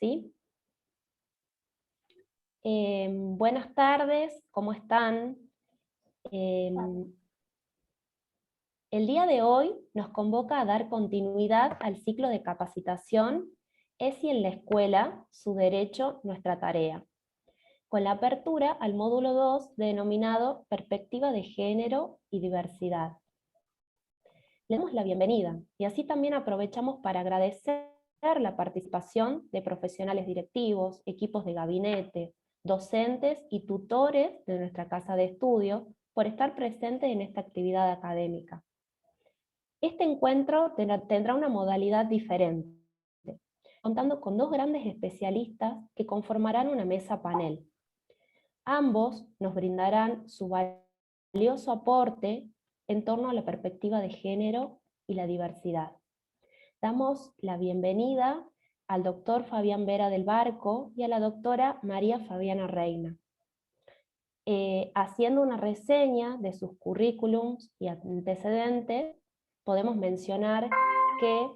¿sí? Buenas tardes, ¿cómo están? El día de hoy nos convoca a dar continuidad al ciclo de capacitación ESI en la escuela, su derecho, nuestra tarea, con la apertura al módulo 2 denominado Perspectiva de Género y Diversidad. Le damos la bienvenida y así también aprovechamos para agradecer la participación de profesionales directivos, equipos de gabinete, docentes y tutores de nuestra casa de estudio por estar presentes en esta actividad académica. Este encuentro tendrá una modalidad diferente, contando con dos grandes especialistas que conformarán una mesa panel. Ambos nos brindarán su valioso aporte en torno a la perspectiva de género y la diversidad. Damos la bienvenida al doctor Fabián Vera del Barco y a la doctora María Fabiana Reina. Haciendo una reseña de sus currículums y antecedentes, podemos mencionar que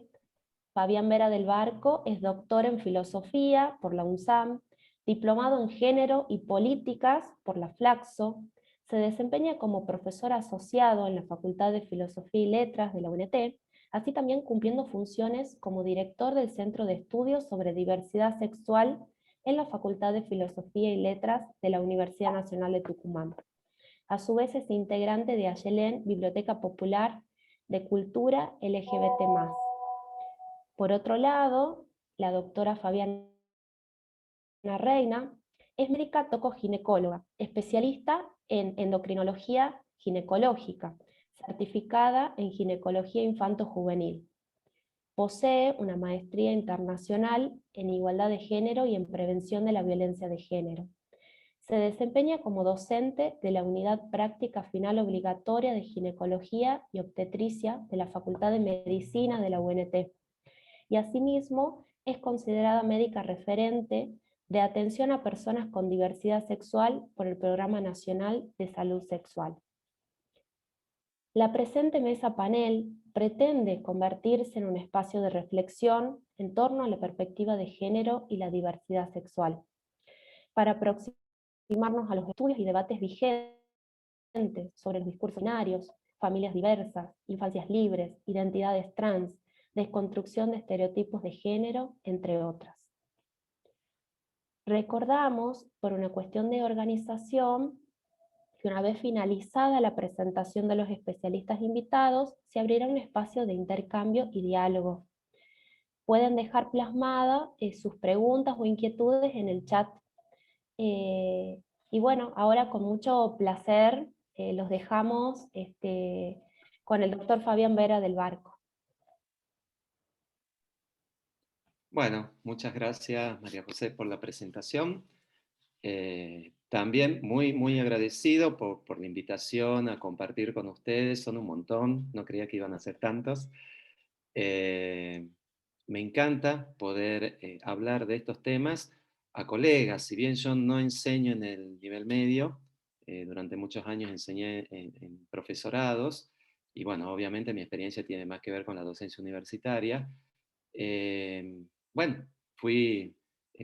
Fabián Vera del Barco es doctor en Filosofía por la UNSAM, diplomado en Género y Políticas por la Flaxo, se desempeña como profesor asociado en la Facultad de Filosofía y Letras de la UNT, así también cumpliendo funciones como director del Centro de Estudios sobre Diversidad Sexual en la Facultad de Filosofía y Letras de la Universidad Nacional de Tucumán. A su vez es integrante de Ayelén, Biblioteca Popular de Cultura LGBT+. Por otro lado, la doctora Fabiana Reina es médica tocoginecóloga, especialista en endocrinología ginecológica, certificada en ginecología infanto-juvenil. Posee una maestría internacional en igualdad de género y en prevención de la violencia de género. Se desempeña como docente de la Unidad Práctica Final Obligatoria de Ginecología y Obstetricia de la Facultad de Medicina de la UNT. Y asimismo es considerada médica referente de atención a personas con diversidad sexual por el Programa Nacional de Salud Sexual. La presente mesa panel pretende convertirse en un espacio de reflexión en torno a la perspectiva de género y la diversidad sexual, para aproximarnos a los estudios y debates vigentes sobre los discursos binarios, familias diversas, infancias libres, identidades trans, desconstrucción de estereotipos de género, entre otras. Recordamos, por una cuestión de organización, que una vez finalizada la presentación de los especialistas invitados, se abrirá un espacio de intercambio y diálogo. Pueden dejar plasmadas sus preguntas o inquietudes en el chat. Y bueno, ahora con mucho placer los dejamos con el doctor Fabián Vera del Barco. Bueno, muchas gracias María José por la presentación. También muy agradecido por la invitación a compartir con ustedes, son un montón, no creía que iban a ser tantos. Me encanta poder hablar de estos temas a colegas, si bien yo no enseño en el nivel medio, durante muchos años enseñé en profesorados, y bueno, obviamente mi experiencia tiene más que ver con la docencia universitaria. Bueno, fui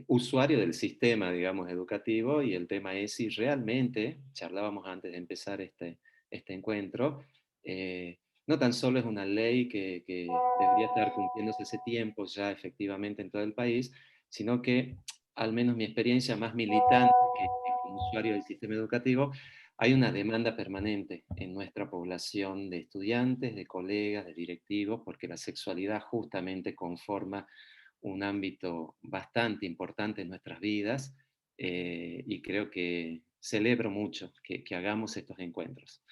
usuario del sistema, digamos, educativo, y el tema ESI realmente, charlábamos antes de empezar este encuentro, no tan solo es una ley que debería estar cumpliéndose hace tiempo ya efectivamente en todo el país, sino que, al menos mi experiencia más militante que como usuario del sistema educativo, hay una demanda permanente en nuestra población de estudiantes, de colegas, de directivos, porque la sexualidad justamente conforma un ámbito bastante importante en nuestras vidas, y creo que celebro mucho que hagamos estos encuentros.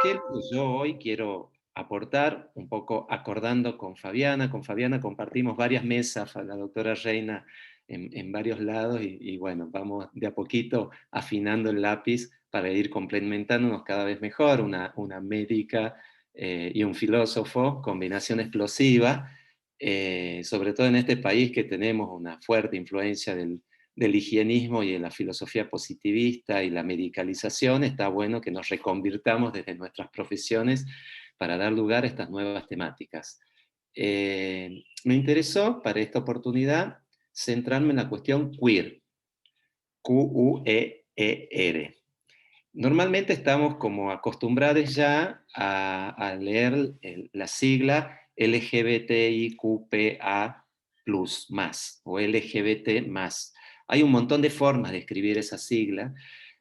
¿Qué es lo que yo hoy quiero aportar? Un poco acordando con Fabiana. Con Fabiana compartimos varias mesas, la doctora Reina en varios lados, y bueno, vamos de a poquito afinando el lápiz para ir complementándonos cada vez mejor, una médica y un filósofo, combinación explosiva, sobre todo en este país que tenemos una fuerte influencia del higienismo y de la filosofía positivista y la medicalización. Está bueno que nos reconvirtamos desde nuestras profesiones para dar lugar a estas nuevas temáticas. Me interesó para esta oportunidad centrarme en la cuestión queer, Q-U-E-E-R. Normalmente estamos como acostumbrados ya a leer la sigla LGBTIQPA+, más, o LGBT+. Hay un montón de formas de escribir esa sigla,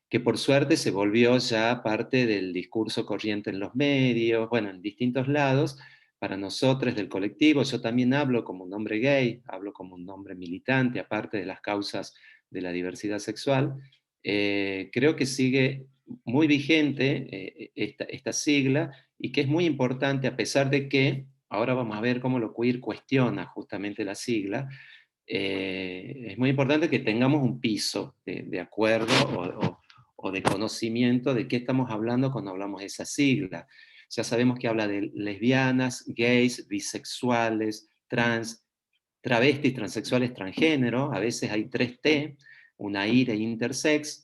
que por suerte se volvió ya parte del discurso corriente en los medios, bueno, en distintos lados. Para nosotros del colectivo, yo también hablo como un hombre gay, hablo como un hombre militante, aparte de las causas de la diversidad sexual. Creo que sigue muy vigente esta sigla, y que es muy importante, a pesar de que, ahora vamos a ver cómo lo queer cuestiona justamente la sigla. Es muy importante que tengamos un piso de acuerdo o de conocimiento de qué estamos hablando cuando hablamos de esa sigla. Ya sabemos que habla de lesbianas, gays, bisexuales, trans, travestis, transexuales, transgénero. A veces hay 3T, una I de intersex,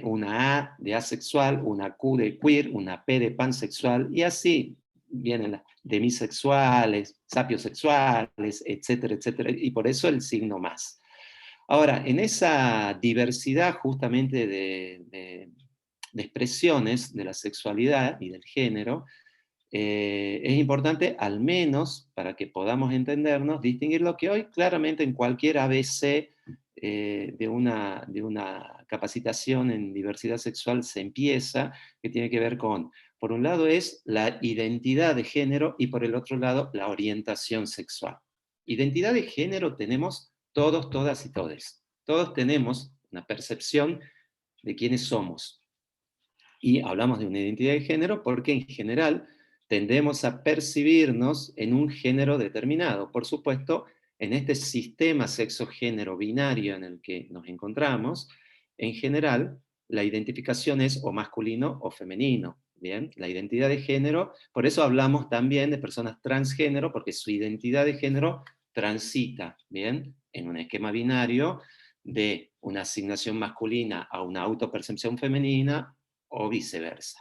una A de asexual, una Q de queer, una P de pansexual, y así vienen las demisexuales, sapiosexuales, etcétera, etcétera, y por eso el signo más. Ahora, en esa diversidad justamente de expresiones de la sexualidad y del género, es importante, al menos para que podamos entendernos, distinguir lo que hoy claramente en cualquier ABC de una capacitación en diversidad sexual se empieza, que tiene que ver con, por un lado es la identidad de género, y por el otro lado la orientación sexual. Identidad de género tenemos todos, todas y todes. Todos tenemos una percepción de quiénes somos. Y hablamos de una identidad de género porque en general tendemos a percibirnos en un género determinado. Por supuesto, en este sistema sexo-género binario en el que nos encontramos, en general la identificación es o masculino o femenino. Bien, la identidad de género, por eso hablamos también de personas transgénero, porque su identidad de género transita, bien, en un esquema binario de una asignación masculina a una autopercepción femenina, o viceversa.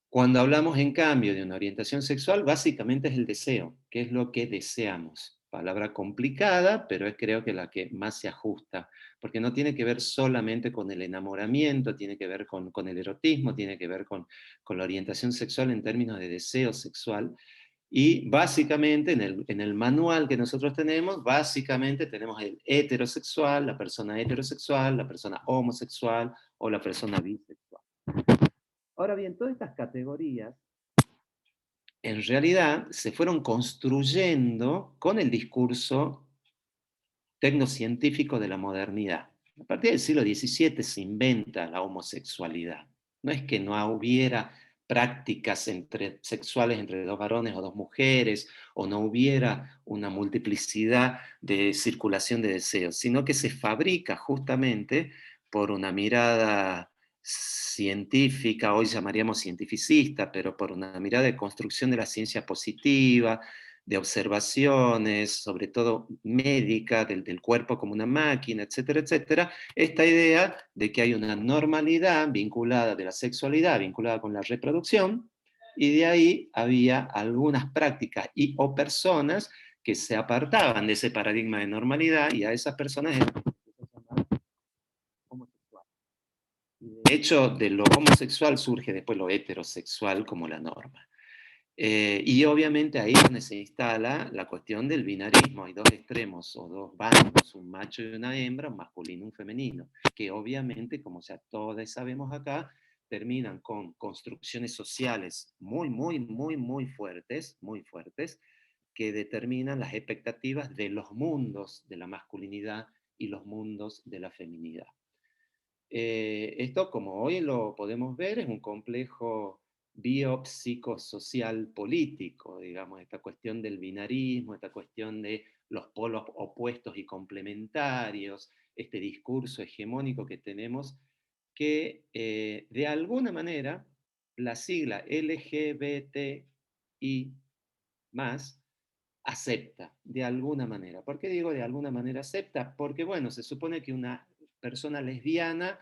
Cuando hablamos, en cambio, de una orientación sexual, básicamente es el deseo, qué es lo que deseamos. Palabra complicada, pero es, creo que, la que más se ajusta, porque no tiene que ver solamente con el enamoramiento, tiene que ver con el erotismo, tiene que ver con la orientación sexual en términos de deseo sexual. Y básicamente en el manual que nosotros tenemos, básicamente tenemos el heterosexual, la persona heterosexual, la persona homosexual o la persona bisexual. Ahora bien, todas estas categorías en realidad se fueron construyendo con el discurso tecnocientífico de la modernidad. A partir del siglo XVII se inventa la homosexualidad. No es que no hubiera prácticas sexuales entre dos varones o dos mujeres, o no hubiera una multiplicidad de circulación de deseos, sino que se fabrica justamente por una mirada científica, hoy llamaríamos cientificista, pero por una mirada de construcción de la ciencia positiva, de observaciones, sobre todo médica, del cuerpo como una máquina, etcétera, etcétera, esta idea de que hay una normalidad vinculada de la sexualidad, vinculada con la reproducción, y de ahí había algunas prácticas y o personas que se apartaban de ese paradigma de normalidad, y a esas personas homosexual. De hecho, de lo homosexual surge después lo heterosexual como la norma. Y obviamente ahí es donde se instala la cuestión del binarismo. Hay dos extremos o dos bandos, un macho y una hembra, un masculino y un femenino, que obviamente, como ya todos sabemos acá, terminan con construcciones sociales muy, muy, muy, muy fuertes, que determinan las expectativas de los mundos de la masculinidad y los mundos de la feminidad. Esto, como hoy lo podemos ver, es un complejo biopsicosocial político, digamos, esta cuestión del binarismo, esta cuestión de los polos opuestos y complementarios, este discurso hegemónico que tenemos, que de alguna manera la sigla LGBTI más acepta, de alguna manera. ¿Por qué digo de alguna manera acepta? Porque, bueno, se supone que una persona lesbiana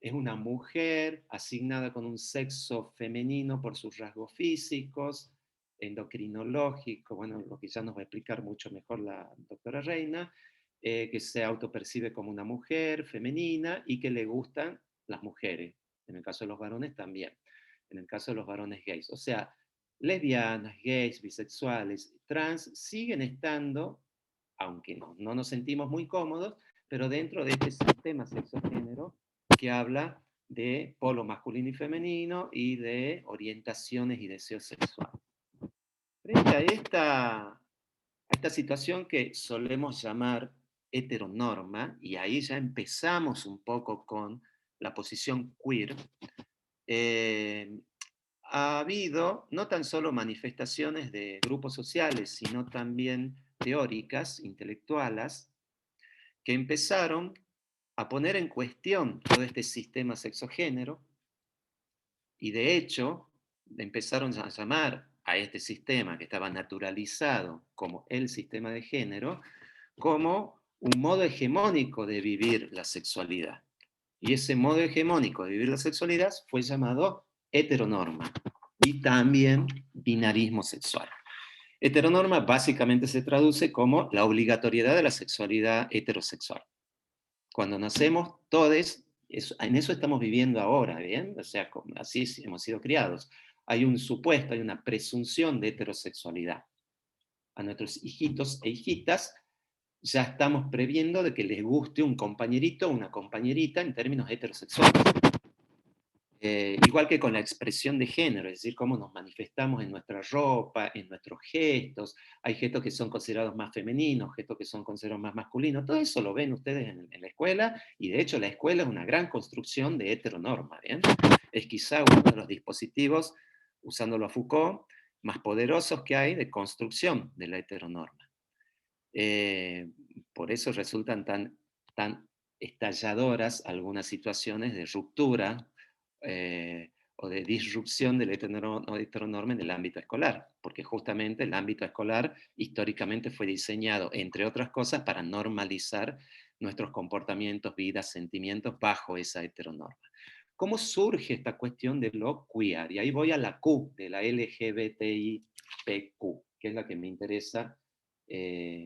es una mujer asignada con un sexo femenino por sus rasgos físicos, endocrinológicos, bueno, lo que ya nos va a explicar mucho mejor la doctora Reina, que se autopercibe como una mujer femenina y que le gustan las mujeres. En el caso de los varones también. En el caso de los varones gays. O sea, lesbianas, gays, bisexuales, trans siguen estando, aunque no nos sentimos muy cómodos, pero dentro de este sistema sexogénero que habla de polo masculino y femenino y de orientaciones y deseos sexuales. Frente a esta situación que solemos llamar heteronorma, y ahí ya empezamos un poco con la posición queer, eh, ha habido no tan solo manifestaciones de grupos sociales, sino también teóricas, intelectuales, que empezaron a poner en cuestión todo este sistema sexogénero y de hecho empezaron a llamar a este sistema que estaba naturalizado como el sistema de género, como un modo hegemónico de vivir la sexualidad. Y ese modo hegemónico de vivir la sexualidad fue llamado heteronorma y también binarismo sexual. Heteronorma básicamente se traduce como la obligatoriedad de la sexualidad heterosexual. Cuando nacemos, todos, en eso estamos viviendo ahora, ¿bien? O sea, así hemos sido criados. Hay un supuesto, hay una presunción de heterosexualidad. A nuestros hijitos e hijitas ya estamos previendo de que les guste un compañerito o una compañerita en términos heterosexuales. Igual que con la expresión de género, es decir, cómo nos manifestamos en nuestra ropa, en nuestros gestos. Hay gestos que son considerados más femeninos, gestos que son considerados más masculinos. Todo eso lo ven ustedes en la escuela, y de hecho la escuela es una gran construcción de heteronorma, ¿bien? Es quizá uno de los dispositivos, usándolo a Foucault, más poderosos que hay de construcción de la heteronorma. Por eso resultan tan estalladoras algunas situaciones de ruptura o de disrupción del heteronorma en el ámbito escolar, porque justamente el ámbito escolar históricamente fue diseñado, entre otras cosas, para normalizar nuestros comportamientos, vidas, sentimientos bajo esa heteronorma. ¿Cómo surge esta cuestión de lo queer? Y ahí voy a la Q, de la LGBTIPQ, que es la que me interesa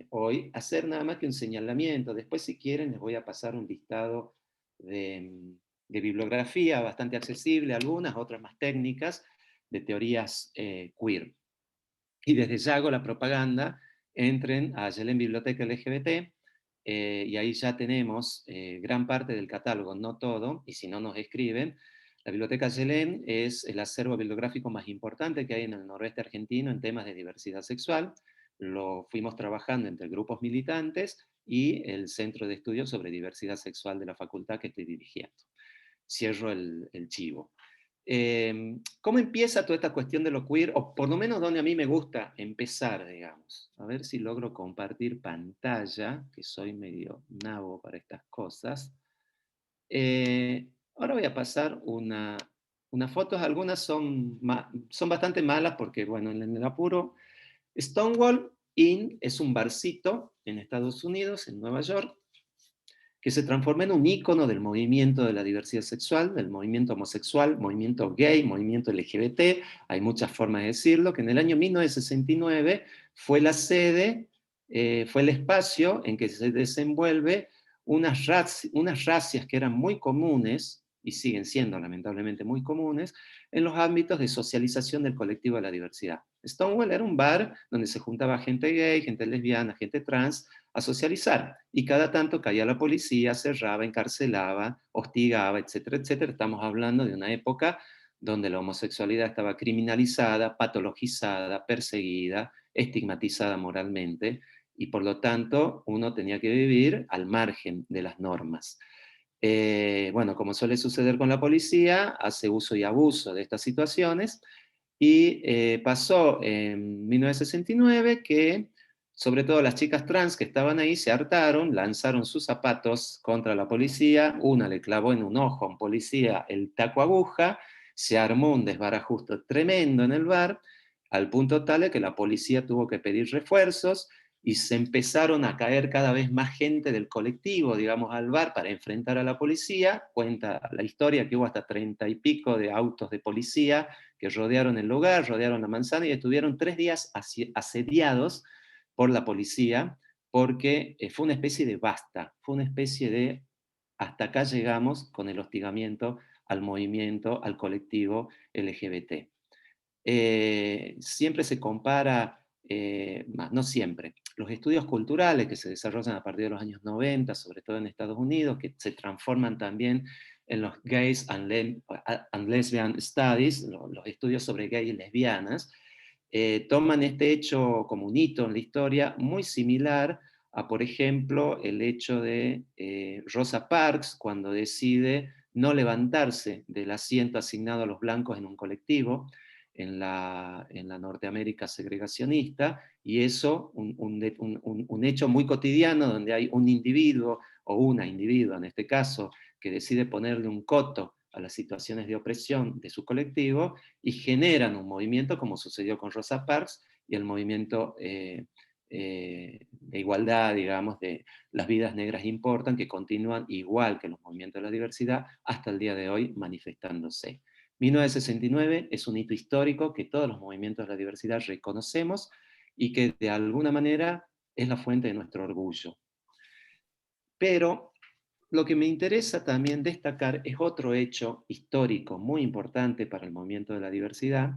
hoy, hacer nada más que un señalamiento. Después, si quieren, les voy a pasar un listado de bibliografía bastante accesible, algunas, otras más técnicas, de teorías queer. Y desde ya hago la propaganda, entren a Yelén Biblioteca LGBT, y ahí ya tenemos gran parte del catálogo, no todo, y si no nos escriben. La Biblioteca Yelén es el acervo bibliográfico más importante que hay en el noroeste argentino en temas de diversidad sexual. Lo fuimos trabajando entre grupos militantes y el Centro de Estudios sobre Diversidad Sexual de la facultad que estoy dirigiendo. Cierro el chivo. ¿Cómo empieza toda esta cuestión de lo queer? O por lo menos donde a mí me gusta empezar, digamos. A ver si logro compartir pantalla, que soy medio nabo para estas cosas. Ahora voy a pasar unas fotos, algunas son bastante malas porque, bueno, en el apuro. Stonewall Inn es un barcito en Estados Unidos, en Nueva York, que se transforma en un ícono del movimiento de la diversidad sexual, del movimiento homosexual, movimiento gay, movimiento LGBT, hay muchas formas de decirlo, que en el año 1969 fue la sede, fue el espacio en que se desenvuelve unas racias que eran muy comunes, y siguen siendo lamentablemente muy comunes, en los ámbitos de socialización del colectivo de la diversidad. Stonewall era un bar donde se juntaba gente gay, gente lesbiana, gente trans, a socializar, y cada tanto caía la policía, cerraba, encarcelaba, hostigaba, etcétera, etcétera. Estamos hablando de una época donde la homosexualidad estaba criminalizada, patologizada, perseguida, estigmatizada moralmente, y por lo tanto uno tenía que vivir al margen de las normas. Bueno, como suele suceder con la policía, hace uso y abuso de estas situaciones, y pasó en 1969 que sobre todo las chicas trans que estaban ahí se hartaron, lanzaron sus zapatos contra la policía, una le clavó en un ojo a un policía el taco aguja, se armó un desbarajuste tremendo en el bar, al punto tal de que la policía tuvo que pedir refuerzos, y se empezaron a caer cada vez más gente del colectivo, digamos, al bar para enfrentar a la policía. Cuenta la historia que hubo hasta 30 y pico de autos de policía que rodearon el lugar, rodearon la manzana, y estuvieron 3 días asediados por la policía, porque fue una especie de basta, fue una especie de hasta acá llegamos con el hostigamiento al movimiento, al colectivo LGBT. Siempre se compara, no siempre, los estudios culturales que se desarrollan a partir de los años 90, sobre todo en Estados Unidos, que se transforman también en los Gays and Lesbian Studies, los estudios sobre gays y lesbianas, toman este hecho como un hito en la historia muy similar a, por ejemplo, el hecho de Rosa Parks cuando decide no levantarse del asiento asignado a los blancos en un colectivo, en la Norteamérica segregacionista, y eso, un hecho muy cotidiano donde hay un individuo, o una individua en este caso, que decide ponerle un coto a las situaciones de opresión de su colectivo, y generan un movimiento como sucedió con Rosa Parks, y el movimiento de igualdad, digamos, de las vidas negras importan, que continúan igual que los movimientos de la diversidad hasta el día de hoy manifestándose. 1969 es un hito histórico que todos los movimientos de la diversidad reconocemos y que de alguna manera es la fuente de nuestro orgullo. Pero lo que me interesa también destacar es otro hecho histórico muy importante para el movimiento de la diversidad,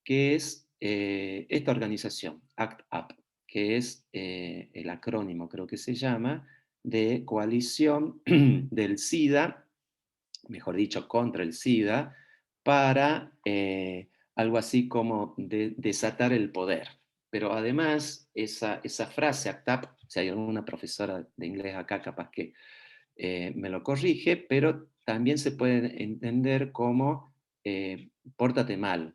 que es esta organización, ACT UP, que es el acrónimo, creo que se llama, de Coalición del SIDA, mejor dicho, contra el SIDA, para algo así como desatar el poder. Pero además, esa frase, ACT UP, si hay alguna profesora de inglés acá, capaz que me lo corrige, pero también se puede entender como pórtate mal.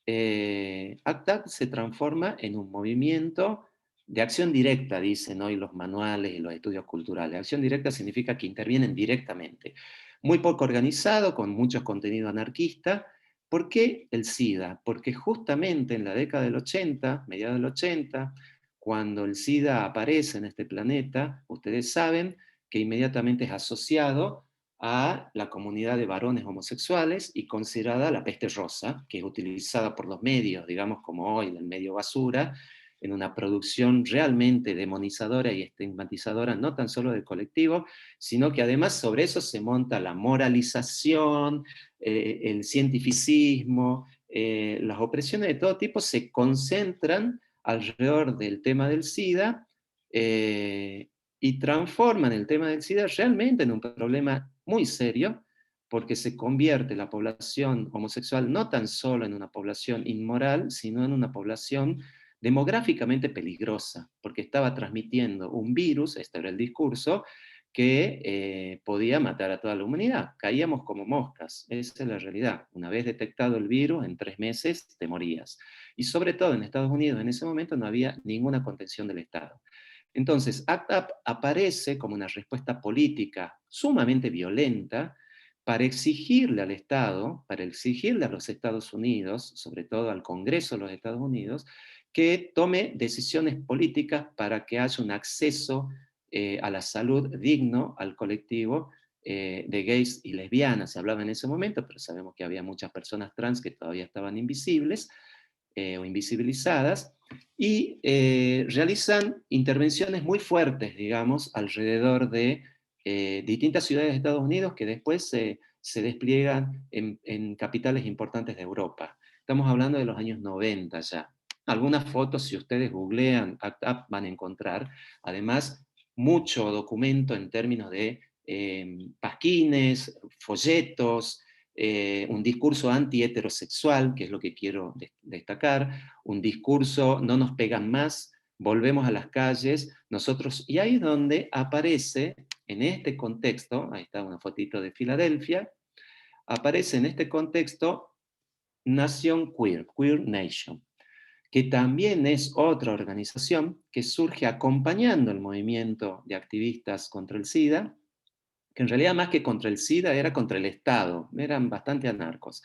ACT UP se transforma en un movimiento de acción directa, dicen hoy los manuales y los estudios culturales. Acción directa significa que intervienen directamente. Muy poco organizado, con mucho contenido anarquista. ¿Por qué el SIDA? Porque justamente en la década del 80, mediados del 80, cuando el SIDA aparece en este planeta, ustedes saben que inmediatamente es asociado a la comunidad de varones homosexuales y considerada la peste rosa, que es utilizada por los medios, digamos como hoy, el medio basura, en una producción realmente demonizadora y estigmatizadora, no tan solo del colectivo, sino que además sobre eso se monta la moralización, el cientificismo, las opresiones de todo tipo se concentran alrededor del tema del SIDA, y transforman el tema del SIDA realmente en un problema muy serio, porque se convierte la población homosexual no tan solo en una población inmoral, sino en una población demográficamente peligrosa, porque estaba transmitiendo un virus, este era el discurso, que podía matar a toda la humanidad. Caíamos como moscas, esa es la realidad. Una vez detectado el virus, en 3 meses te morías. Y sobre todo en Estados Unidos en ese momento no había ninguna contención del Estado. Entonces, ACT UP aparece como una respuesta política sumamente violenta para exigirle al Estado, para exigirle a los Estados Unidos, sobre todo al Congreso de los Estados Unidos, que tome decisiones políticas para que haya un acceso a la salud digno al colectivo de gays y lesbianas. Se hablaba en ese momento, pero sabemos que había muchas personas trans que todavía estaban invisibles o invisibilizadas, y realizan intervenciones muy fuertes, digamos, alrededor de distintas ciudades de Estados Unidos que después se despliegan en capitales importantes de Europa. Estamos hablando de los años 90 ya. Algunas fotos, si ustedes googlean ACT UP, van a encontrar. Además, mucho documento en términos de pasquines, folletos, un discurso anti-heterosexual, que es lo que quiero destacar, un discurso no nos pegan más, volvemos a las calles, nosotros, y ahí es donde aparece, en este contexto, ahí está una fotito de Filadelfia, aparece en este contexto Nación Queer, Queer Nation, que también es otra organización que surge acompañando el movimiento de activistas contra el SIDA, que en realidad más que contra el SIDA era contra el Estado, eran bastante anarcos,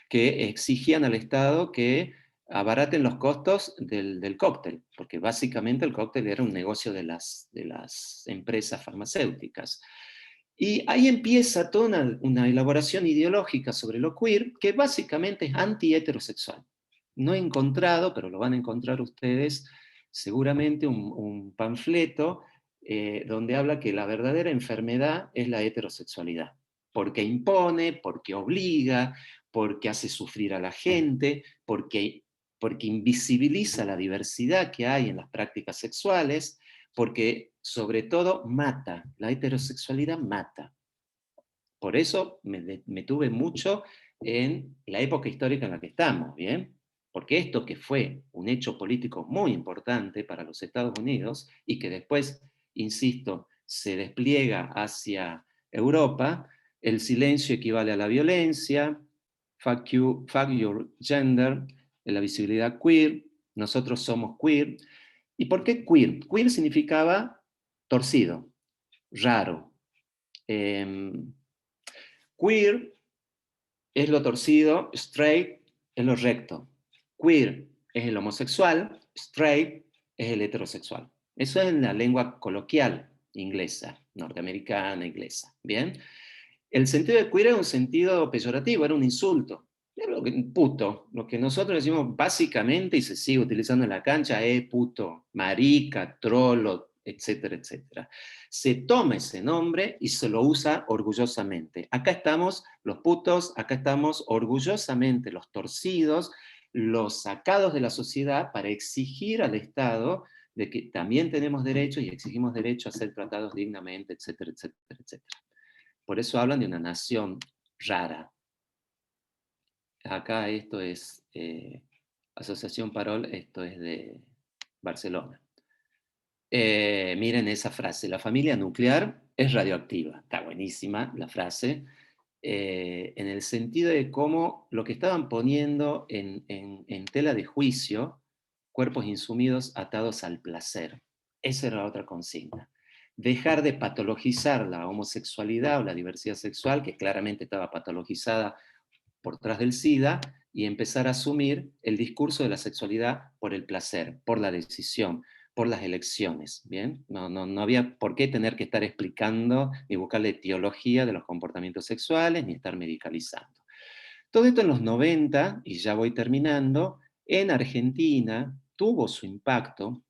que exigían al Estado que abaraten los costos del cóctel, porque básicamente el cóctel era un negocio de las empresas farmacéuticas. Y ahí empieza toda una elaboración ideológica sobre lo queer, que básicamente es anti-heterosexual. No he encontrado, pero lo van a encontrar ustedes, seguramente un panfleto donde habla que la verdadera enfermedad es la heterosexualidad, porque impone, porque obliga, porque hace sufrir a la gente, porque invisibiliza la diversidad que hay en las prácticas sexuales, porque sobre todo mata, la heterosexualidad mata. Por eso me tuve mucho en la época histórica en la que estamos, ¿bien? Porque esto que fue un hecho político muy importante para los Estados Unidos y que después, insisto, se despliega hacia Europa, el silencio equivale a la violencia, fuck your gender, la visibilidad queer, nosotros somos queer. ¿Y por qué queer? Queer significaba torcido, raro. Eh, Queer es lo torcido, straight es lo recto. Queer es el homosexual, straight es el heterosexual. Eso es en la lengua coloquial inglesa, norteamericana, inglesa. ¿Bien? El sentido de queer era un sentido peyorativo, era un insulto. Era un puto. Lo que nosotros decimos básicamente, y se sigue utilizando en la cancha, es puto, marica, trolo, etcétera, etcétera. Se toma ese nombre y se lo usa orgullosamente. Acá estamos los putos, acá estamos orgullosamente los torcidos, los sacados de la sociedad para exigir al Estado de que también tenemos derechos y exigimos derecho a ser tratados dignamente, etcétera, etcétera, etcétera. Por eso hablan de una nación rara. Acá esto es Asociación Parol, esto es de Barcelona. Miren esa frase, la familia nuclear es radioactiva. Está buenísima la frase, en el sentido de cómo lo que estaban poniendo en tela de juicio, cuerpos insumidos atados al placer. Esa era otra consigna. Dejar de patologizar la homosexualidad o la diversidad sexual, que claramente estaba patologizada por detrás del SIDA, y empezar a asumir el discurso de la sexualidad por el placer, por la decisión, por las elecciones, ¿bien? No había por qué tener que estar explicando ni buscarle etiología de los comportamientos sexuales, ni estar medicalizando. Todo esto en los 90, y ya voy terminando, en Argentina tuvo su impacto.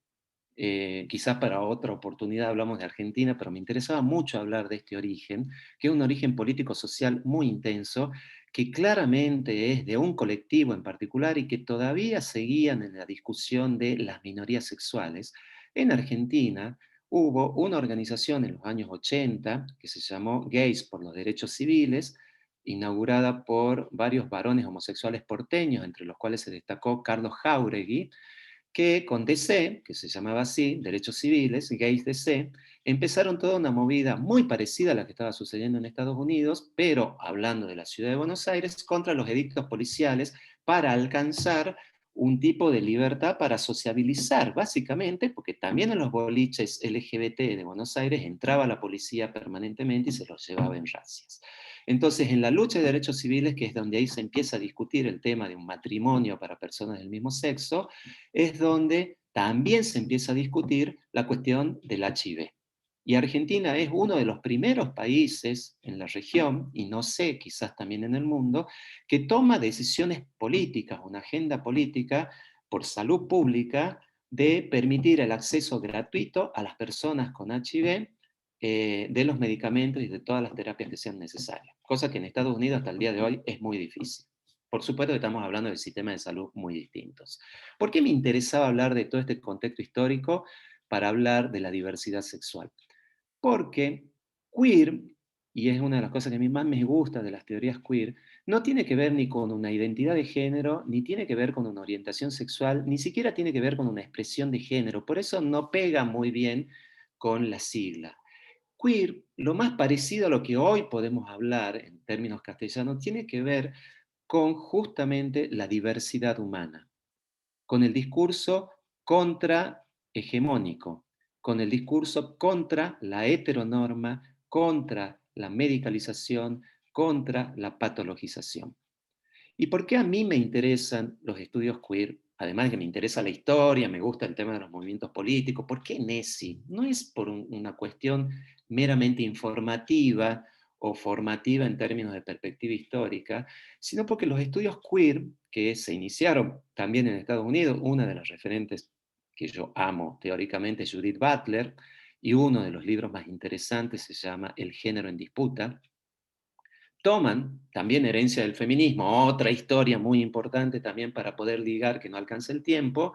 Quizás para otra oportunidad hablamos de Argentina, pero me interesaba mucho hablar de este origen, que es un origen político-social muy intenso, que claramente es de un colectivo en particular y que todavía seguían en la discusión de las minorías sexuales. En Argentina hubo una organización en los años 80 que se llamó Gays por los Derechos Civiles, inaugurada por varios varones homosexuales porteños, entre los cuales se destacó Carlos Jáuregui, que con DC, que se llamaba así, Derechos Civiles, Gays DC, empezaron toda una movida muy parecida a la que estaba sucediendo en Estados Unidos, pero hablando de la ciudad de Buenos Aires, contra los edictos policiales para alcanzar un tipo de libertad para sociabilizar, básicamente, porque también en los boliches LGBT de Buenos Aires entraba la policía permanentemente y se los llevaba en razias. Entonces, en la lucha de derechos civiles, que es donde ahí se empieza a discutir el tema de un matrimonio para personas del mismo sexo, es donde también se empieza a discutir la cuestión del HIV. Y Argentina es uno de los primeros países en la región, y no sé, quizás también en el mundo, que toma decisiones políticas, una agenda política por salud pública de permitir el acceso gratuito a las personas con HIV de los medicamentos y de todas las terapias que sean necesarias, cosa que en Estados Unidos hasta el día de hoy es muy difícil. Por supuesto que estamos hablando de sistemas de salud muy distintos. ¿Por qué me interesaba hablar de todo este contexto histórico para hablar de la diversidad sexual? Porque queer, y es una de las cosas que a mí más me gusta de las teorías queer, no tiene que ver ni con una identidad de género, ni tiene que ver con una orientación sexual, ni siquiera tiene que ver con una expresión de género. Por eso no pega muy bien con la sigla. Queer, lo más parecido a lo que hoy podemos hablar en términos castellanos, tiene que ver con justamente la diversidad humana, con el discurso contrahegemónico, con el discurso contra la heteronorma, contra la medicalización, contra la patologización. ¿Y por qué a mí me interesan los estudios queer? Además de que me interesa la historia, me gusta el tema de los movimientos políticos. ¿Por qué NESI? No es por una cuestión meramente informativa o formativa en términos de perspectiva histórica, sino porque los estudios queer, que se iniciaron también en Estados Unidos, una de las referentes que yo amo teóricamente, Judith Butler, y uno de los libros más interesantes se llama El género en disputa. Toman también herencia del feminismo, otra historia muy importante también para poder ligar, que no alcanza el tiempo,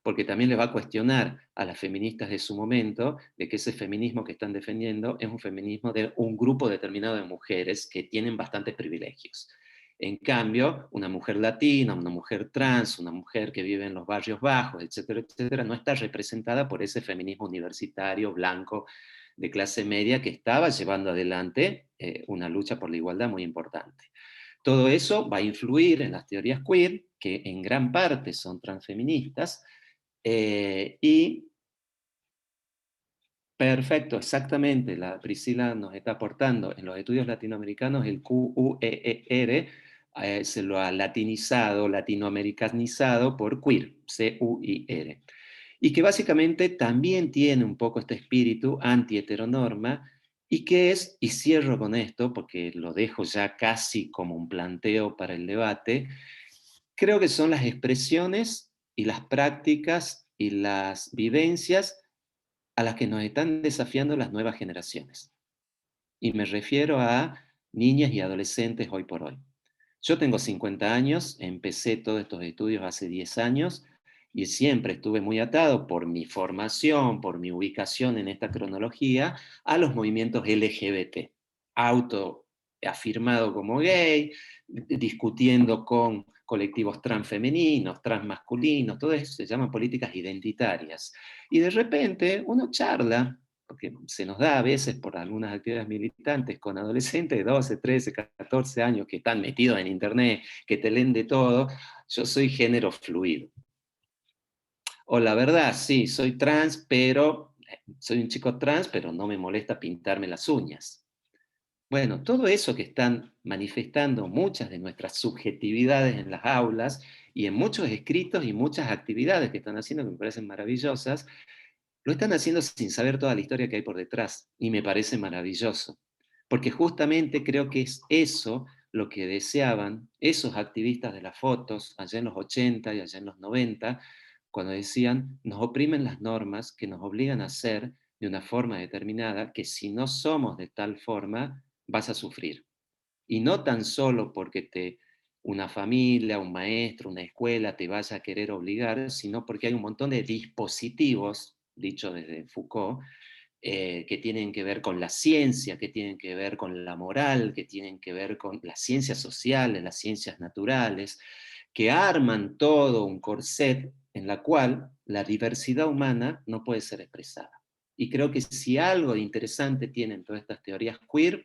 porque también le va a cuestionar a las feministas de su momento de que ese feminismo que están defendiendo es un feminismo de un grupo determinado de mujeres que tienen bastantes privilegios. En cambio, una mujer latina, una mujer trans, una mujer que vive en los barrios bajos, etcétera, etcétera, no está representada por ese feminismo universitario, blanco, de clase media, que estaba llevando adelante una lucha por la igualdad muy importante. Todo eso va a influir en las teorías queer, que en gran parte son transfeministas, y perfecto, exactamente, la Priscila nos está aportando en los estudios latinoamericanos el QUEER, se lo ha latinizado, latinoamericanizado por queer, C-U-I-R, y que básicamente también tiene un poco este espíritu anti-heteronorma, y que es, y cierro con esto porque lo dejo ya casi como un planteo para el debate, creo que son las expresiones y las prácticas y las vivencias a las que nos están desafiando las nuevas generaciones. Y me refiero a niñas y adolescentes hoy por hoy. Yo tengo 50 años, empecé todos estos estudios hace 10 años y siempre estuve muy atado por mi formación, por mi ubicación en esta cronología, a los movimientos LGBT, autoafirmado como gay, discutiendo con colectivos transfemeninos, transmasculinos, todo eso se llaman políticas identitarias. Y de repente uno charla, porque se nos da a veces por algunas actividades militantes con adolescentes de 12, 13, 14 años que están metidos en internet, que te leen de todo, yo soy género fluido. O la verdad, sí, soy trans, pero soy un chico trans, pero no me molesta pintarme las uñas. Bueno, todo eso que están manifestando muchas de nuestras subjetividades en las aulas y en muchos escritos y muchas actividades que están haciendo que me parecen maravillosas, lo están haciendo sin saber toda la historia que hay por detrás, y me parece maravilloso, porque justamente creo que es eso lo que deseaban esos activistas de las fotos allá en los 80 y allá en los 90, cuando decían, nos oprimen las normas que nos obligan a ser de una forma determinada, que si no somos de tal forma, vas a sufrir. Y no tan solo porque una familia, un maestro, una escuela te vaya a querer obligar, sino porque hay un montón de dispositivos, dicho desde Foucault, que tienen que ver con la ciencia, que tienen que ver con la moral, que tienen que ver con las ciencias sociales, las ciencias naturales, que arman todo un corset en la cual la diversidad humana no puede ser expresada. Y creo que si algo de interesante tienen todas estas teorías queer,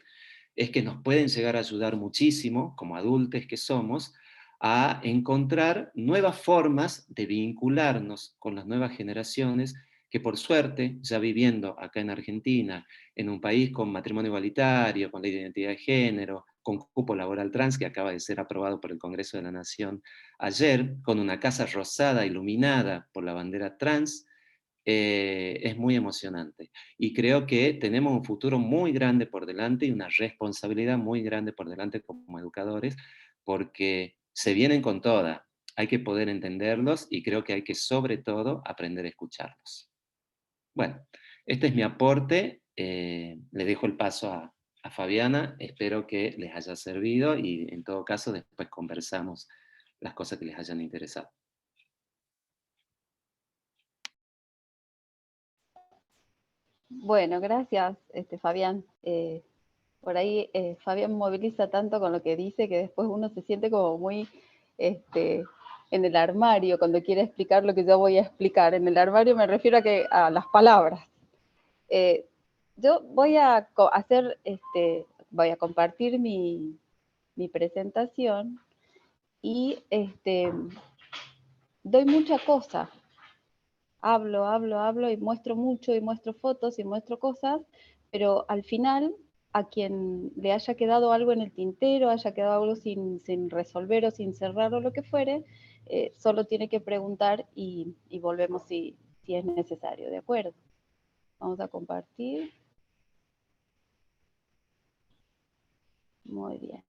es que nos pueden llegar a ayudar muchísimo, como adultos que somos, a encontrar nuevas formas de vincularnos con las nuevas generaciones, que por suerte, ya viviendo acá en Argentina, en un país con matrimonio igualitario, con ley de identidad de género, con cupo laboral trans que acaba de ser aprobado por el Congreso de la Nación ayer, con una casa rosada iluminada por la bandera trans, es muy emocionante. Y creo que tenemos un futuro muy grande por delante y una responsabilidad muy grande por delante como educadores, porque se vienen con toda. Hay que poder entenderlos y creo que hay que sobre todo aprender a escucharlos. Bueno, este es mi aporte. Le dejo el paso a Fabiana. Espero que les haya servido y en todo caso después conversamos las cosas que les hayan interesado. Bueno, gracias, Fabián. Por ahí Fabián moviliza tanto con lo que dice que después uno se siente como muy en el armario cuando quiere explicar lo que yo voy a explicar. En el armario me refiero a las palabras. Yo voy a hacer, voy a compartir mi presentación y doy mucha cosa. Hablo y muestro mucho y muestro fotos y muestro cosas, pero al final a quien le haya quedado algo en el tintero, haya quedado algo sin resolver o sin cerrar o lo que fuere, solo tiene que preguntar y volvemos si es necesario, ¿de acuerdo? Vamos a compartir. Muy bien.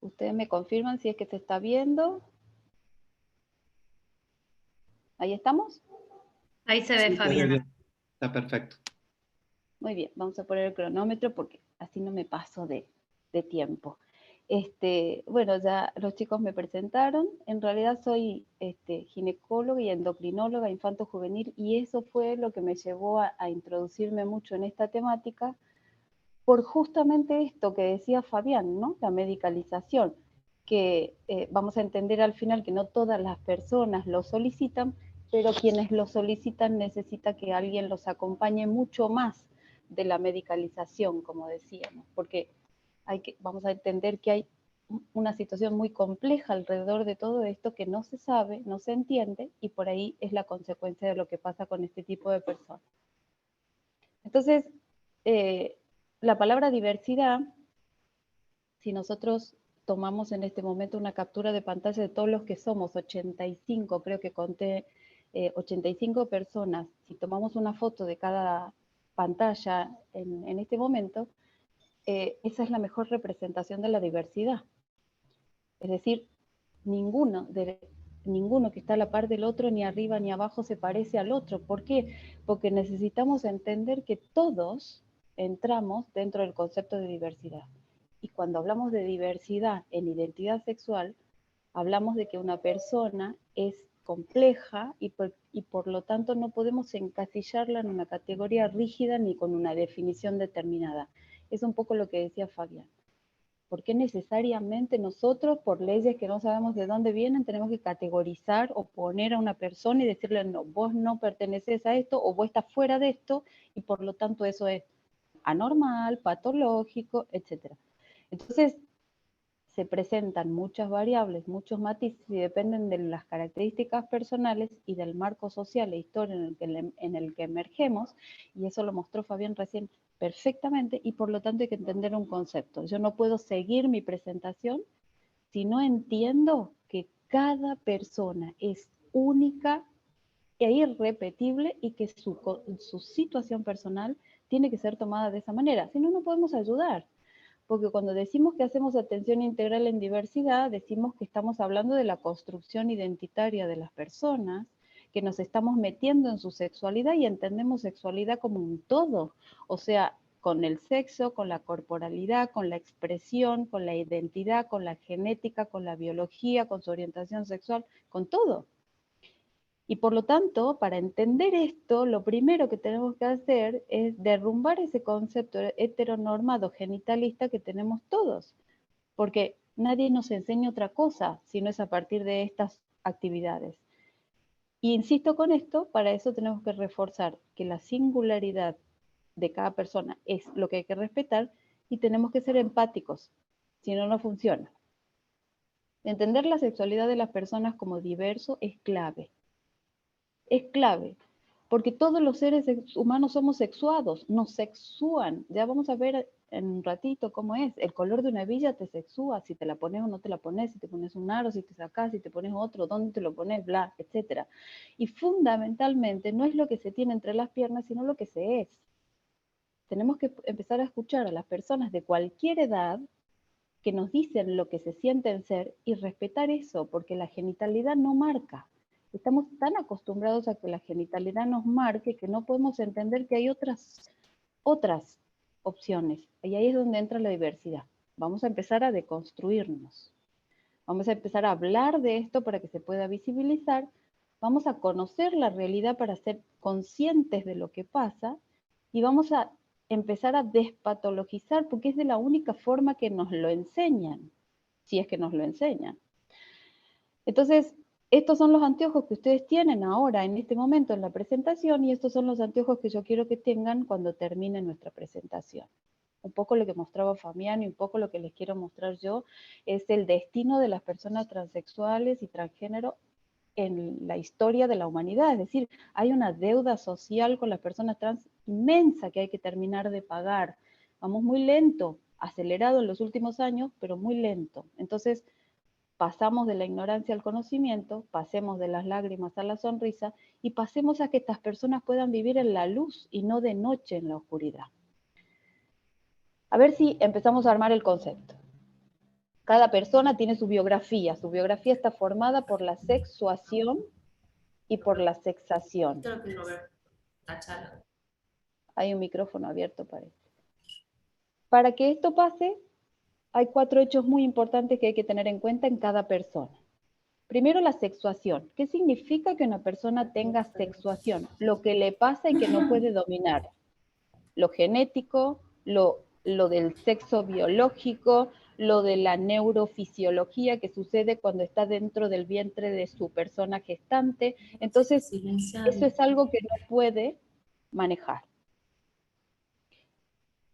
Ustedes me confirman si es que se está viendo. ¿Ahí estamos? Ahí se ve, Sí, Fabiana. está perfecto. Muy bien, vamos a poner el cronómetro porque así no me paso de tiempo. Bueno, ya los chicos me presentaron. En realidad soy ginecóloga y endocrinóloga infanto-juvenil, y eso fue lo que me llevó a introducirme mucho en esta temática, por justamente esto que decía Fabián, ¿no? La medicalización, que vamos a entender al final que no todas las personas lo solicitan, pero quienes lo solicitan necesitan que alguien los acompañe mucho más de la medicalización, como decíamos, porque vamos a entender que hay una situación muy compleja alrededor de todo esto que no se sabe, no se entiende, y por ahí es la consecuencia de lo que pasa con este tipo de personas. Entonces, la palabra diversidad, si nosotros tomamos en este momento una captura de pantalla de todos los que somos, 85, creo que conté 85 personas, si tomamos una foto de cada pantalla en este momento, esa es la mejor representación de la diversidad. Es decir, ninguno que está a la par del otro, ni arriba ni abajo, se parece al otro. ¿Por qué? Porque necesitamos entender que todos entramos dentro del concepto de diversidad. Y cuando hablamos de diversidad en identidad sexual, hablamos de que una persona es compleja y por lo tanto no podemos encasillarla en una categoría rígida ni con una definición determinada. Es un poco lo que decía Fabián. ¿Por qué necesariamente nosotros, por leyes que no sabemos de dónde vienen, tenemos que categorizar o poner a una persona y decirle, no, vos no perteneces a esto, o vos estás fuera de esto, y por lo tanto eso es anormal, patológico, etc.? Entonces, se presentan muchas variables, muchos matices, y dependen de las características personales y del marco social e histórico en el que emergemos, y eso lo mostró Fabián recién perfectamente, y por lo tanto hay que entender un concepto. Yo no puedo seguir mi presentación si no entiendo que cada persona es única e irrepetible, y que su situación personal tiene que ser tomada de esa manera, si no, no podemos ayudar. Porque cuando decimos que hacemos atención integral en diversidad, decimos que estamos hablando de la construcción identitaria de las personas, que nos estamos metiendo en su sexualidad y entendemos sexualidad como un todo, o sea, con el sexo, con la corporalidad, con la expresión, con la identidad, con la genética, con la biología, con su orientación sexual, con todo. Y por lo tanto, para entender esto, lo primero que tenemos que hacer es derrumbar ese concepto heteronormado genitalista que tenemos todos, porque nadie nos enseña otra cosa si no es a partir de estas actividades. Y insisto con esto, para eso tenemos que reforzar que la singularidad de cada persona es lo que hay que respetar, y tenemos que ser empáticos, si no, no funciona. Entender la sexualidad de las personas como diverso es clave. Es clave, porque todos los seres humanos somos sexuados, nos sexúan. Ya vamos a ver en un ratito cómo es. El color de una hebilla te sexúa, si te la pones o no te la pones, si te pones un aro, si te sacas, si te pones otro, dónde te lo pones, bla, etc. Y fundamentalmente no es lo que se tiene entre las piernas, sino lo que se es. Tenemos que empezar a escuchar a las personas de cualquier edad que nos dicen lo que se sienten ser, y respetar eso, porque la genitalidad no marca. Estamos tan acostumbrados a que la genitalidad nos marque que no podemos entender que hay otras opciones. Y ahí es donde entra la diversidad. Vamos a empezar a deconstruirnos. Vamos a empezar a hablar de esto para que se pueda visibilizar. Vamos a conocer la realidad para ser conscientes de lo que pasa, y vamos a empezar a despatologizar, porque es de la única forma que nos lo enseñan, si es que nos lo enseñan. Entonces, estos son los anteojos que ustedes tienen ahora, en este momento, en la presentación, y estos son los anteojos que yo quiero que tengan cuando termine nuestra presentación. Un poco lo que mostraba Fabián y un poco lo que les quiero mostrar yo es el destino de las personas transexuales y transgénero en la historia de la humanidad. Es decir, hay una deuda social con las personas trans inmensa que hay que terminar de pagar. Vamos muy lento, acelerado en los últimos años, pero muy lento. Entonces, pasamos de la ignorancia al conocimiento, pasemos de las lágrimas a la sonrisa, y pasemos a que estas personas puedan vivir en la luz y no de noche en la oscuridad. A ver si empezamos a armar el concepto. Cada persona tiene su biografía está formada por la sexuación y por la sexación. Esto lo quiero ver, tachalo. Hay un micrófono abierto para esto. Para que esto pase, hay 4 hechos muy importantes que hay que tener en cuenta en cada persona. Primero, la sexuación. ¿Qué significa que una persona tenga sexuación? Lo que le pasa y que no puede dominar. Lo genético, lo del sexo biológico, lo de la neurofisiología que sucede cuando está dentro del vientre de su persona gestante. Entonces, eso es algo que no puede manejar.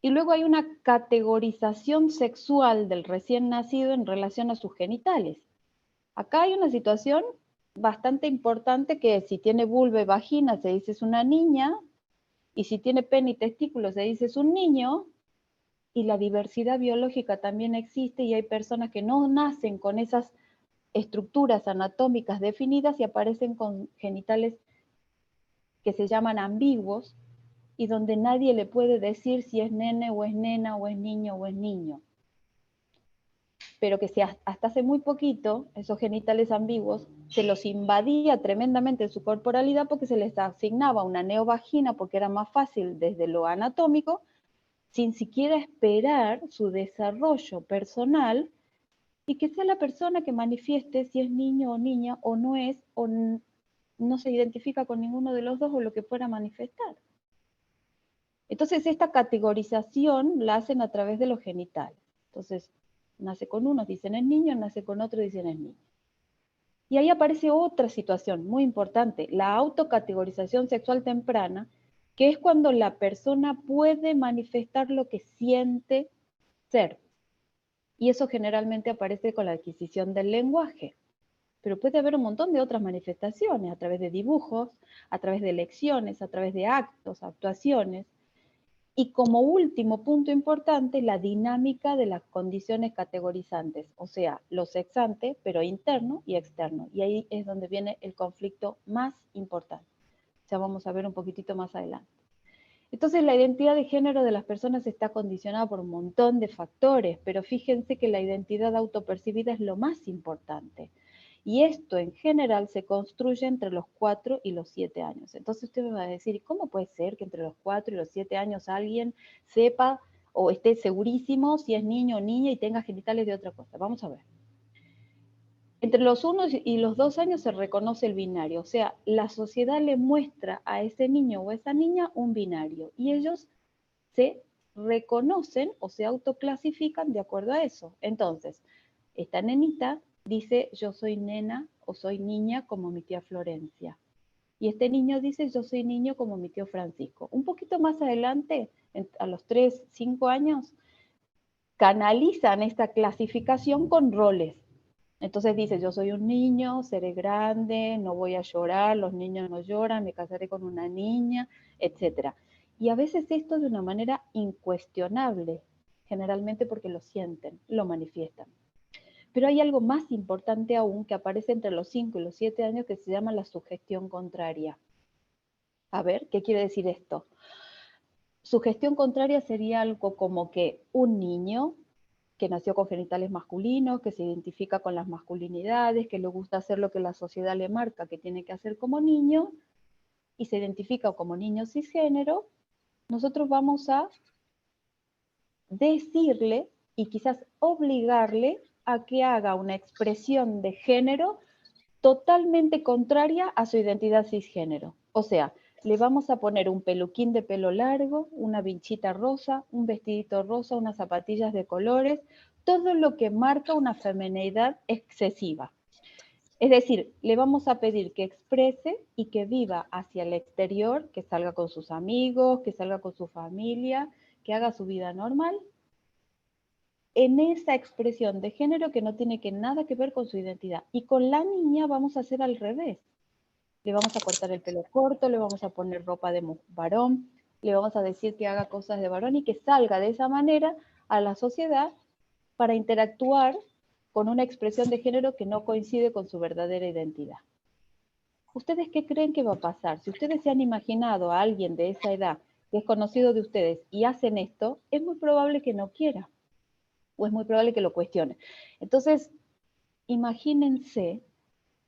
Y luego hay una categorización sexual del recién nacido en relación a sus genitales. Acá hay una situación bastante importante que si tiene vulva y vagina se dice es una niña, y si tiene pene y testículos se dice es un niño, y la diversidad biológica también existe y hay personas que no nacen con esas estructuras anatómicas definidas y aparecen con genitales que se llaman ambiguos y donde nadie le puede decir si es nene o es nena o es niño o es niño. Pero que si hasta hace muy poquito esos genitales ambiguos se los invadía tremendamente en su corporalidad porque se les asignaba una neovagina porque era más fácil desde lo anatómico, sin siquiera esperar su desarrollo personal y que sea la persona que manifieste si es niño o niña o no es o no se identifica con ninguno de los dos o lo que fuera a manifestar. Entonces esta categorización la hacen a través de los genitales. Entonces nace con unos, dicen es niño, nace con otros, dicen es niño. Y ahí aparece otra situación muy importante, la autocategorización sexual temprana, que es cuando la persona puede manifestar lo que siente ser. Y eso generalmente aparece con la adquisición del lenguaje. Pero puede haber un montón de otras manifestaciones, a través de dibujos, a través de lecciones, a través de actos, actuaciones. Y como último punto importante, la dinámica de las condiciones categorizantes, o sea, lo sexante, pero interno y externo. Y ahí es donde viene el conflicto más importante. Ya vamos a ver un poquitito más adelante. Entonces, la identidad de género de las personas está condicionada por un montón de factores, pero fíjense que la identidad autopercibida es lo más importante. Y esto en general se construye entre los 4 y los 7 años. Entonces usted me va a decir, ¿cómo puede ser que entre los 4 y los 7 años alguien sepa o esté segurísimo si es niño o niña y tenga genitales de otra cosa? Vamos a ver. Entre los 1 y los 2 años se reconoce el binario, o sea, la sociedad le muestra a ese niño o a esa niña un binario y ellos se reconocen o se autoclasifican de acuerdo a eso. Entonces, esta nenita dice yo soy nena o soy niña como mi tía Florencia. Y este niño dice yo soy niño como mi tío Francisco. Un poquito más adelante, a los 3, 5 años, canalizan esta clasificación con roles. Entonces dice, yo soy un niño, seré grande, no voy a llorar, los niños no lloran, me casaré con una niña, etc. Y a veces esto de una manera incuestionable, generalmente porque lo sienten, lo manifiestan. Pero hay algo más importante aún que aparece entre los 5 y los 7 años que se llama la sugestión contraria. A ver, ¿qué quiere decir esto? Sugestión contraria sería algo como que un niño que nació con genitales masculinos, que se identifica con las masculinidades, que le gusta hacer lo que la sociedad le marca que tiene que hacer como niño, y se identifica como niño cisgénero, nosotros vamos a decirle y quizás obligarle a que haga una expresión de género totalmente contraria a su identidad cisgénero. O sea, le vamos a poner un peluquín de pelo largo, una vinchita rosa, un vestidito rosa, unas zapatillas de colores, todo lo que marca una femineidad excesiva. Es decir, le vamos a pedir que exprese y que viva hacia el exterior, que salga con sus amigos, que salga con su familia, que haga su vida normal, en esa expresión de género que no tiene nada que ver con su identidad. Y con la niña vamos a hacer al revés. Le vamos a cortar el pelo corto, le vamos a poner ropa de varón, le vamos a decir que haga cosas de varón y que salga de esa manera a la sociedad para interactuar con una expresión de género que no coincide con su verdadera identidad. ¿Ustedes qué creen que va a pasar? Si ustedes se han imaginado a alguien de esa edad que es conocido de ustedes y hacen esto, es muy probable que no quiera o es muy probable que lo cuestione. Entonces, imagínense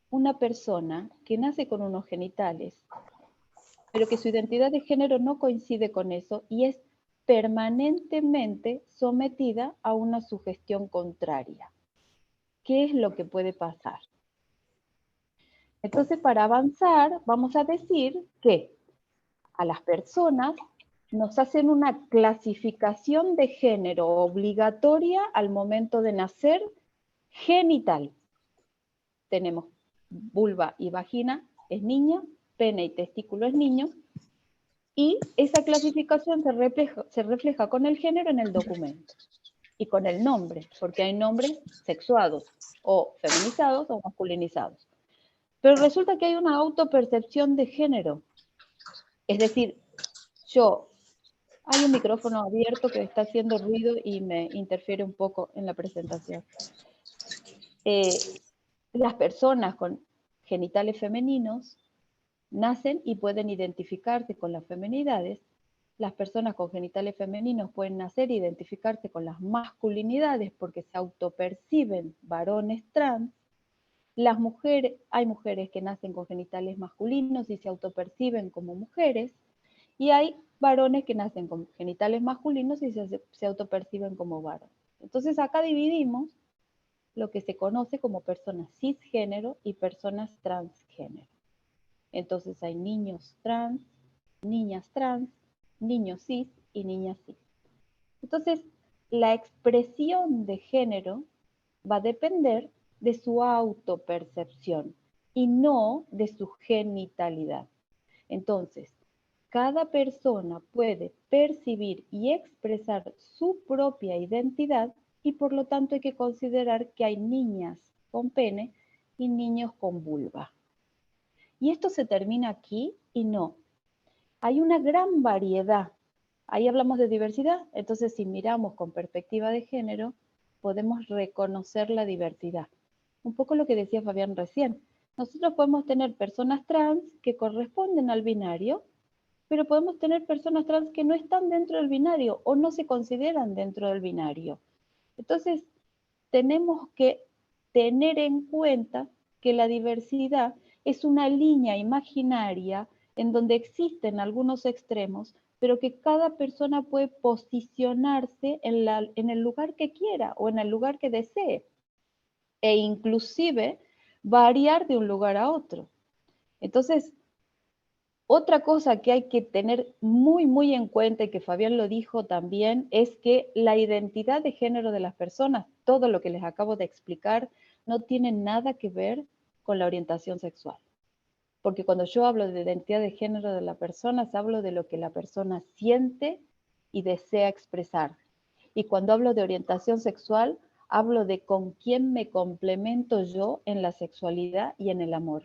una persona que nace con unos genitales, pero que su identidad de género no coincide con eso y es permanentemente sometida a una sugestión contraria. ¿Qué es lo que puede pasar? Entonces, para avanzar, vamos a decir que a las personas nos hacen una clasificación de género obligatoria al momento de nacer genital. Tenemos vulva y vagina, es niña, pene y testículo es niño, y esa clasificación se refleja con el género en el documento y con el nombre, porque hay nombres sexuados o feminizados o masculinizados. Pero resulta que hay una autopercepción de género. Es decir, hay un micrófono abierto que está haciendo ruido y me interfiere un poco en la presentación. Las personas con genitales femeninos nacen y pueden identificarse con las feminidades. Las personas con genitales femeninos pueden nacer e identificarse con las masculinidades porque se autoperciben varones trans. Hay mujeres que nacen con genitales masculinos y se autoperciben como mujeres, y hay varones que nacen con genitales masculinos y se autoperciben como varones. Entonces acá dividimos lo que se conoce como personas cisgénero y personas transgénero. Entonces hay niños trans, niñas trans, niños cis y niñas cis. Entonces, la expresión de género va a depender de su autopercepción y no de su genitalidad. Entonces, cada persona puede percibir y expresar su propia identidad y por lo tanto hay que considerar que hay niñas con pene y niños con vulva. Y esto se termina aquí y no. Hay una gran variedad. Ahí hablamos de diversidad, entonces si miramos con perspectiva de género, podemos reconocer la diversidad. Un poco lo que decía Fabián recién. Nosotros podemos tener personas trans que corresponden al binario, pero podemos tener personas trans que no están dentro del binario o no se consideran dentro del binario. Entonces, tenemos que tener en cuenta que la diversidad es una línea imaginaria en donde existen algunos extremos, pero que cada persona puede posicionarse en el lugar que quiera o en el lugar que desee, e inclusive variar de un lugar a otro. Entonces, otra cosa que hay que tener muy en cuenta, y que Fabián lo dijo también, es que la identidad de género de las personas, todo lo que les acabo de explicar, no tiene nada que ver con la orientación sexual. Porque cuando yo hablo de identidad de género de la persona, hablo de lo que la persona siente y desea expresar. Y cuando hablo de orientación sexual, hablo de con quién me complemento yo en la sexualidad y en el amor.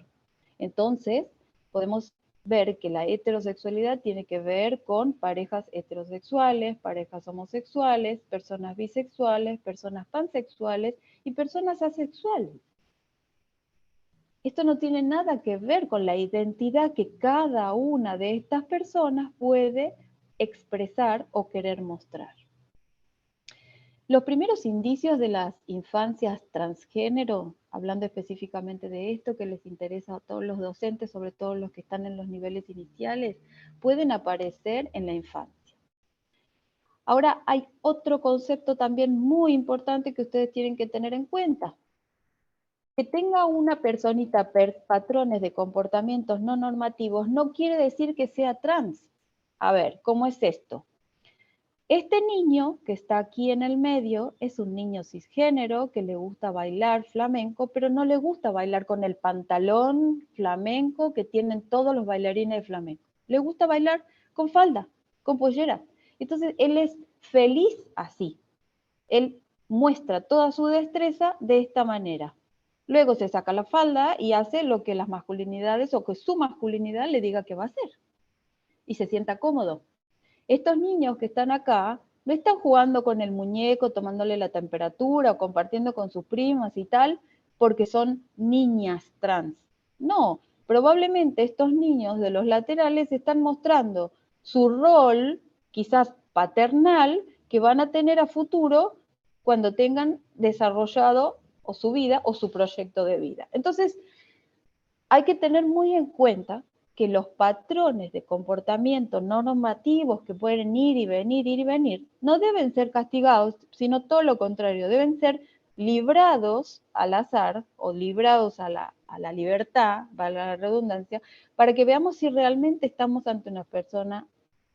Entonces, podemos ver que la heterosexualidad tiene que ver con parejas heterosexuales, parejas homosexuales, personas bisexuales, personas pansexuales y personas asexuales. Esto no tiene nada que ver con la identidad que cada una de estas personas puede expresar o querer mostrar. Los primeros indicios de las infancias transgénero, hablando específicamente de esto que les interesa a todos los docentes, sobre todo los que están en los niveles iniciales, pueden aparecer en la infancia. Ahora hay otro concepto también muy importante que ustedes tienen que tener en cuenta. Que tenga una personita patrones de comportamientos no normativos no quiere decir que sea trans. A ver, ¿cómo es esto? Este niño que está aquí en el medio es un niño cisgénero que le gusta bailar flamenco, pero no le gusta bailar con el pantalón flamenco que tienen todos los bailarines de flamenco. Le gusta bailar con falda, con pollera. Entonces él es feliz así. Él muestra toda su destreza de esta manera. Luego se saca la falda y hace lo que las masculinidades o que su masculinidad le diga que va a hacer. Y se sienta cómodo. Estos niños que están acá no están jugando con el muñeco, tomándole la temperatura o compartiendo con sus primas y tal, porque son niñas trans. No, probablemente estos niños de los laterales están mostrando su rol, quizás paternal, que van a tener a futuro cuando tengan desarrollado o su vida o su proyecto de vida. Entonces, hay que tener muy en cuenta que los patrones de comportamiento no normativos que pueden ir y venir, no deben ser castigados, sino todo lo contrario, deben ser librados al azar o librados a la libertad, valga la redundancia, para que veamos si realmente estamos ante una persona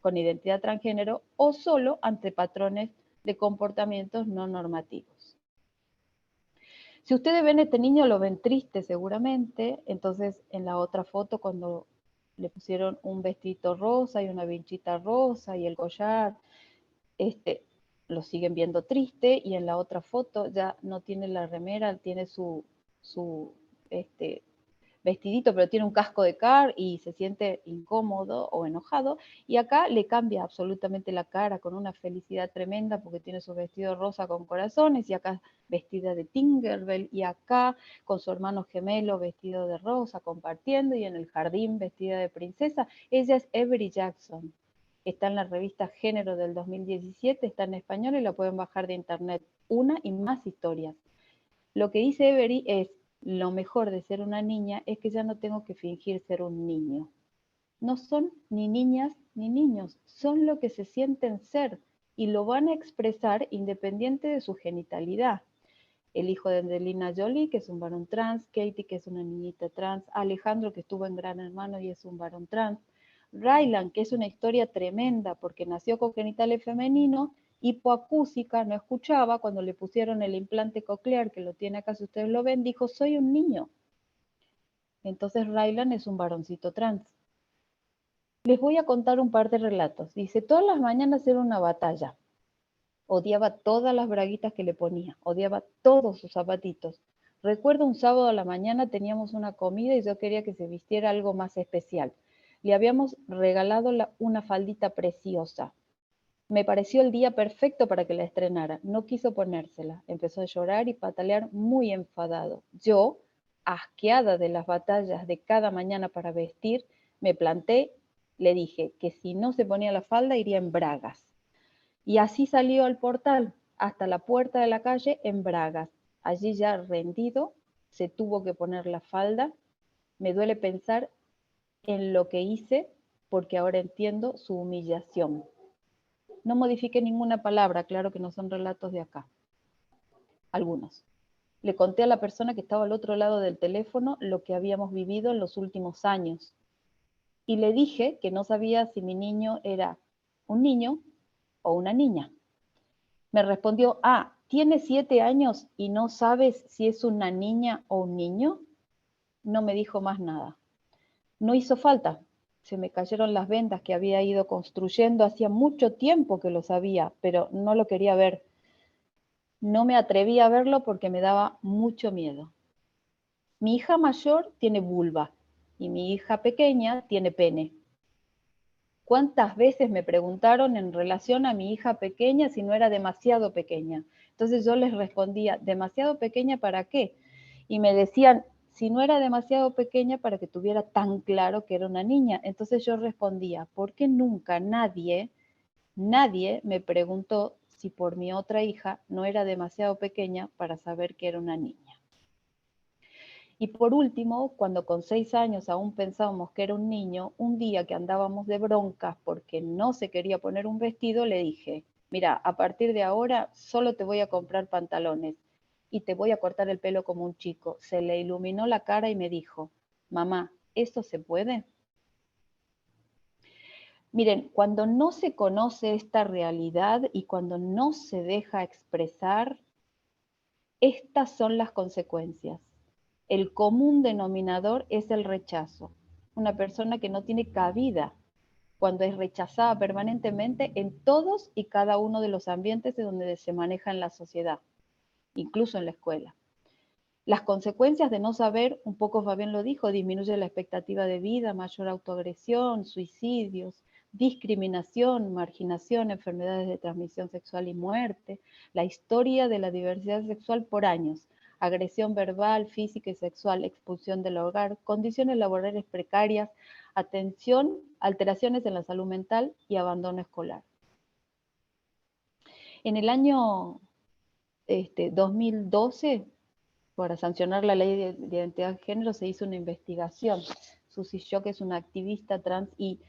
con identidad transgénero o solo ante patrones de comportamientos no normativos. Si ustedes ven a este niño, lo ven triste seguramente, entonces en la otra foto cuando le pusieron un vestito rosa y una vinchita rosa y el collar, lo siguen viendo triste, y en la otra foto ya no tiene la remera, tiene su vestidito, pero tiene un casco de car y se siente incómodo o enojado, y acá le cambia absolutamente la cara con una felicidad tremenda porque tiene su vestido rosa con corazones, y acá vestida de Tinkerbell, y acá con su hermano gemelo vestido de rosa compartiendo, y en el jardín vestida de princesa. Ella es Avery Jackson. Está en la revista Género del 2017, está en español y la pueden bajar de internet. Una y más historias. Lo que dice Avery es: lo mejor de ser una niña es que ya no tengo que fingir ser un niño. No son ni niñas ni niños, son lo que se sienten ser y lo van a expresar independiente de su genitalidad. El hijo de Angelina Jolie, que es un varón trans, Katie, que es una niñita trans, Alejandro, que estuvo en Gran Hermano y es un varón trans, Rylan, que es una historia tremenda porque nació con genitales femeninos, hipoacúsica, no escuchaba, cuando le pusieron el implante coclear, que lo tiene acá si ustedes lo ven, dijo: soy un niño. Entonces Rylan es un varoncito trans. Les voy a contar un par de relatos. Dice: todas las mañanas era una batalla. Odiaba todas las braguitas que le ponía, odiaba todos sus zapatitos. Recuerdo un sábado a la mañana teníamos una comida y yo quería que se vistiera algo más especial. Le habíamos regalado una faldita preciosa. Me pareció el día perfecto para que la estrenara. No quiso ponérsela. Empezó a llorar y patalear muy enfadado. Yo, asqueada de las batallas de cada mañana para vestir, me planté, le dije que si no se ponía la falda iría en bragas. Y así salió al portal, hasta la puerta de la calle en bragas. Allí ya rendido, se tuvo que poner la falda. Me duele pensar en lo que hice porque ahora entiendo su humillación. No modifiqué ninguna palabra, claro que no son relatos de acá. Algunos. Le conté a la persona que estaba al otro lado del teléfono lo que habíamos vivido en los últimos años. Y le dije que no sabía si mi niño era un niño o una niña. Me respondió: ah, ¿tiene 7 años y no sabes si es una niña o un niño? No me dijo más nada. No hizo falta. Se me cayeron las vendas que había ido construyendo, hacía mucho tiempo que lo sabía, pero no lo quería ver. No me atreví a verlo porque me daba mucho miedo. Mi hija mayor tiene vulva y mi hija pequeña tiene pene. ¿Cuántas veces me preguntaron en relación a mi hija pequeña si no era demasiado pequeña? Entonces yo les respondía: ¿demasiado pequeña para qué? Y me decían: si no era demasiado pequeña para que tuviera tan claro que era una niña. Entonces yo respondía: ¿por qué nunca nadie me preguntó si por mi otra hija no era demasiado pequeña para saber que era una niña? Y por último, cuando con 6 años aún pensábamos que era un niño, un día que andábamos de broncas porque no se quería poner un vestido, le dije: mira, a partir de ahora solo te voy a comprar pantalones y te voy a cortar el pelo como un chico. Se le iluminó la cara y me dijo: mamá, ¿esto se puede? Miren, cuando no se conoce esta realidad y cuando no se deja expresar, estas son las consecuencias. El común denominador es el rechazo. Una persona que no tiene cabida cuando es rechazada permanentemente en todos y cada uno de los ambientes en donde se maneja en la sociedad, incluso en la escuela. Las consecuencias de no saber, un poco Fabián lo dijo: disminuye la expectativa de vida, mayor autoagresión, suicidios, discriminación, marginación, enfermedades de transmisión sexual y muerte, la historia de la diversidad sexual por años, agresión verbal, física y sexual, expulsión del hogar, condiciones laborales precarias, alteraciones en la salud mental y abandono escolar. En el año 2012, para sancionar la ley de identidad de género se hizo una investigación. Susi Shock es una activista trans y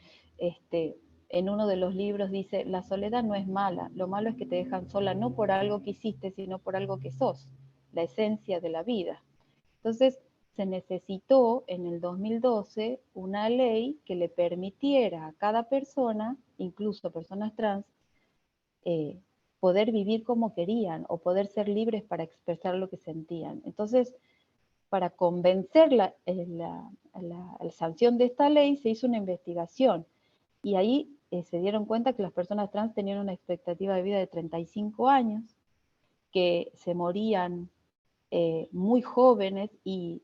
en uno de los libros dice, la soledad no es mala, lo malo es que te dejan sola no por algo que hiciste, sino por algo que sos, la esencia de la vida. Entonces, se necesitó en el 2012 una ley que le permitiera a cada persona, incluso personas trans, poder vivir como querían o poder ser libres para expresar lo que sentían. Entonces, para convencer la sanción de esta ley se hizo una investigación y ahí se dieron cuenta que las personas trans tenían una expectativa de vida de 35 años, que se morían muy jóvenes y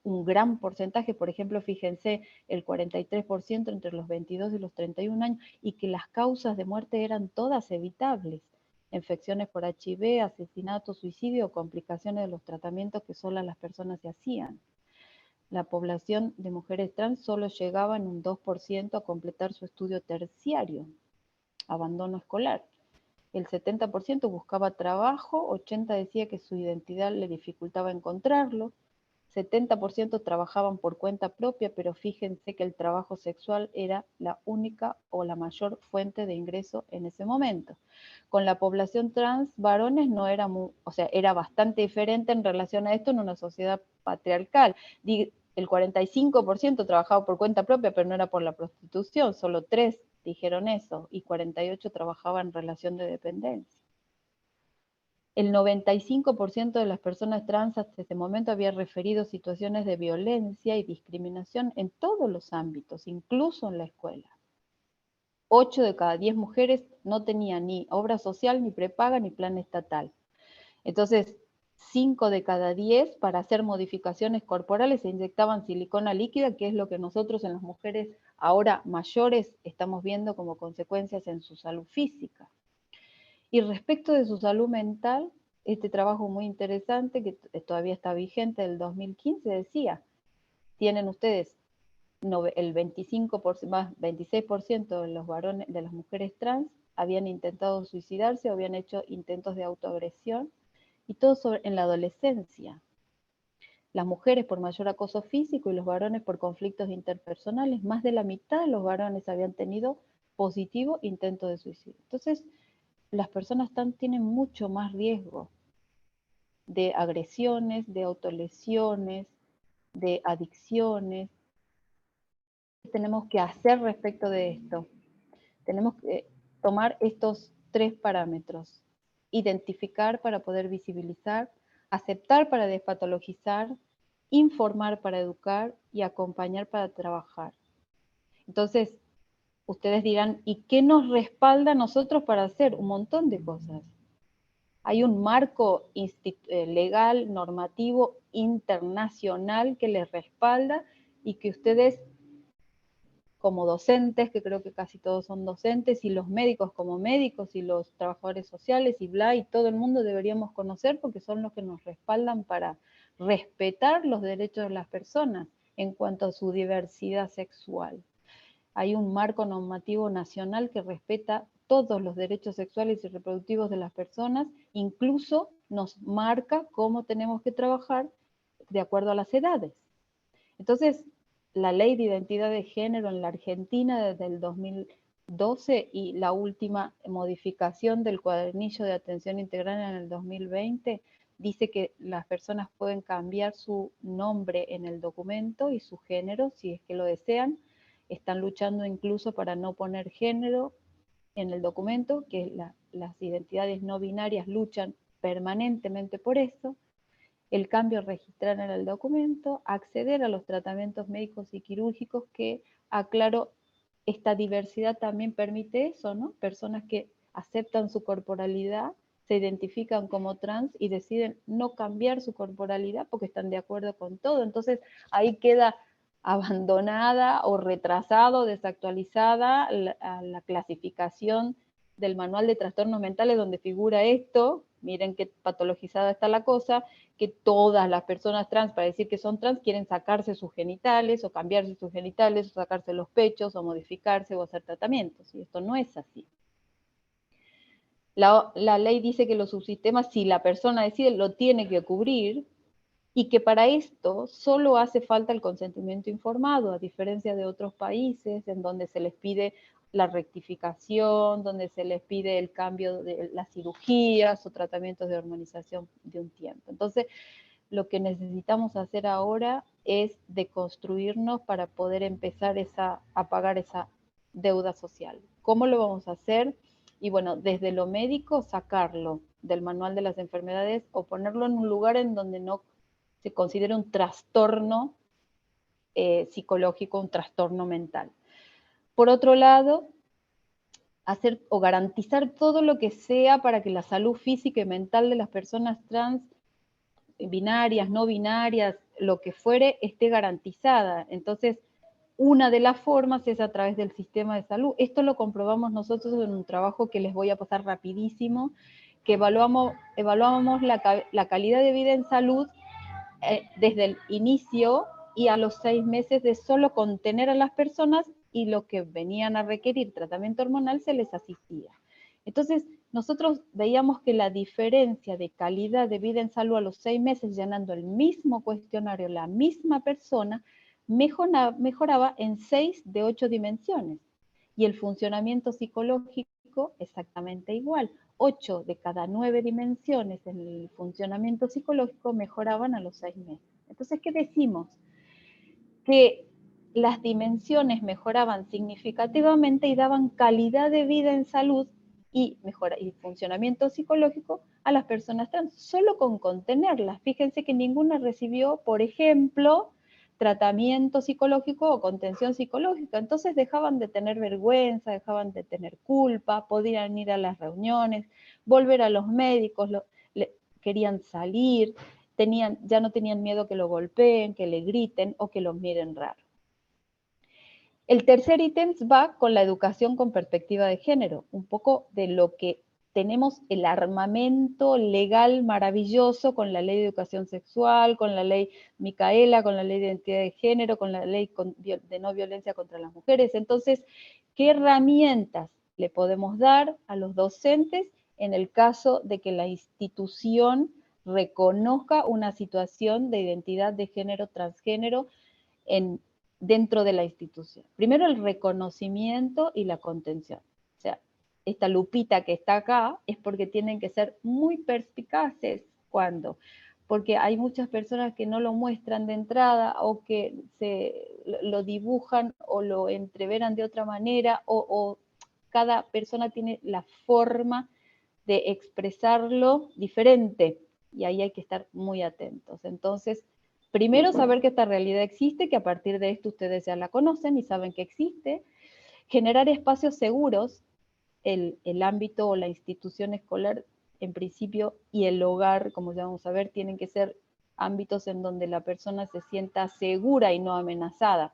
un gran porcentaje, por ejemplo, fíjense, el 43% entre los 22 y los 31 años, y que las causas de muerte eran todas evitables. Infecciones por HIV, asesinato, suicidio, complicaciones de los tratamientos que solas las personas se hacían. La población de mujeres trans solo llegaba en un 2% a completar su estudio terciario, abandono escolar. El 70% buscaba trabajo, 80% decía que su identidad le dificultaba encontrarlo, 70% trabajaban por cuenta propia, pero fíjense que el trabajo sexual era la única o la mayor fuente de ingreso en ese momento. Con la población trans, varones no era era bastante diferente en relación a esto en una sociedad patriarcal. El 45% trabajaba por cuenta propia, pero no era por la prostitución, solo 3 dijeron eso, y 48 trabajaban en relación de dependencia. El 95% de las personas trans hasta ese momento había referido situaciones de violencia y discriminación en todos los ámbitos, incluso en la escuela. 8 de cada 10 mujeres no tenían ni obra social, ni prepaga, ni plan estatal. Entonces, 5 de cada 10 para hacer modificaciones corporales se inyectaban silicona líquida, que es lo que nosotros en las mujeres ahora mayores estamos viendo como consecuencias en su salud física. Y respecto de su salud mental, este trabajo muy interesante, que todavía está vigente, del 2015, decía, tienen ustedes el 26% de los varones, de las mujeres trans, habían intentado suicidarse o habían hecho intentos de autoagresión, y todo en la adolescencia. Las mujeres por mayor acoso físico y los varones por conflictos interpersonales. Más de la mitad de los varones habían tenido positivo intento de suicidio. Entonces, las personas trans tienen mucho más riesgo de agresiones, de autolesiones, de adicciones. ¿Qué tenemos que hacer respecto de esto? Tenemos que tomar estos 3 parámetros. Identificar para poder visibilizar, aceptar para despatologizar, informar para educar y acompañar para trabajar. Entonces, ustedes dirán, ¿y qué nos respalda a nosotros para hacer? Un montón de cosas. Hay un marco legal, normativo, internacional que les respalda y que ustedes, como docentes, que creo que casi todos son docentes, y los médicos como médicos, y los trabajadores sociales, y bla, y todo el mundo deberíamos conocer porque son los que nos respaldan para respetar los derechos de las personas en cuanto a su diversidad sexual. Hay un marco normativo nacional que respeta todos los derechos sexuales y reproductivos de las personas, incluso nos marca cómo tenemos que trabajar de acuerdo a las edades. Entonces, la ley de identidad de género en la Argentina desde el 2012 y la última modificación del cuadernillo de atención integral en el 2020 dice que las personas pueden cambiar su nombre en el documento y su género si es que lo desean. Están luchando incluso para no poner género en el documento, que las identidades no binarias luchan permanentemente por eso. El cambio registrar en el documento, acceder a los tratamientos médicos y quirúrgicos, que, aclaro, esta diversidad también permite eso, ¿no? Personas que aceptan su corporalidad, se identifican como trans y deciden no cambiar su corporalidad porque están de acuerdo con todo. Entonces ahí queda abandonada o retrasado, desactualizada la clasificación del manual de trastornos mentales donde figura esto. Miren qué patologizada está la cosa, que todas las personas trans, para decir que son trans, quieren sacarse sus genitales, o cambiarse sus genitales, o sacarse los pechos, o modificarse, o hacer tratamientos, y esto no es así. La ley dice que los subsistemas, si la persona decide, lo tiene que cubrir, y que para esto solo hace falta el consentimiento informado, a diferencia de otros países en donde se les pide la rectificación, donde se les pide el cambio de las cirugías o tratamientos de hormonización de un tiempo. Entonces, lo que necesitamos hacer ahora es deconstruirnos para poder empezar a pagar esa deuda social. ¿Cómo lo vamos a hacer? Y bueno, desde lo médico, sacarlo del manual de las enfermedades o ponerlo en un lugar en donde no se considere un trastorno psicológico, un trastorno mental. Por otro lado, hacer o garantizar todo lo que sea para que la salud física y mental de las personas trans, binarias, no binarias, lo que fuere, esté garantizada. Entonces, una de las formas es a través del sistema de salud. Esto lo comprobamos nosotros en un trabajo que les voy a pasar rapidísimo, que evaluamos la calidad de vida en salud desde el inicio y a los 6 meses de solo contener a las personas y lo que venían a requerir tratamiento hormonal se les asistía. Entonces, nosotros veíamos que la diferencia de calidad de vida en salud a los 6 meses llenando el mismo cuestionario, la misma persona, mejoraba en 6 de 8 dimensiones. Y el funcionamiento psicológico exactamente igual. 8 de cada 9 dimensiones en el funcionamiento psicológico mejoraban a los 6 meses. Entonces, ¿qué decimos? Que las dimensiones mejoraban significativamente y daban calidad de vida en salud y funcionamiento psicológico a las personas trans, solo con contenerlas. Fíjense que ninguna recibió, por ejemplo, tratamiento psicológico o contención psicológica. Entonces dejaban de tener vergüenza, dejaban de tener culpa, podían ir a las reuniones, volver a los médicos, querían salir, ya no tenían miedo que lo golpeen, que le griten o que los miren raro. El tercer ítem va con la educación con perspectiva de género, un poco de lo que tenemos el armamento legal maravilloso con la ley de educación sexual, con la ley Micaela, con la ley de identidad de género, con la ley de no violencia contra las mujeres. Entonces, ¿qué herramientas le podemos dar a los docentes en el caso de que la institución reconozca una situación de identidad de género, transgénero dentro de la institución? Primero, el reconocimiento y la contención. O sea, esta lupita que está acá es porque tienen que ser muy perspicaces. ¿Cuándo? Porque hay muchas personas que no lo muestran de entrada o que lo dibujan o lo entreveran de otra manera o cada persona tiene la forma de expresarlo diferente y ahí hay que estar muy atentos. Entonces, primero saber que esta realidad existe, que a partir de esto ustedes ya la conocen y saben que existe. Generar espacios seguros, el ámbito o la institución escolar en principio y el hogar, como ya vamos a ver, tienen que ser ámbitos en donde la persona se sienta segura y no amenazada.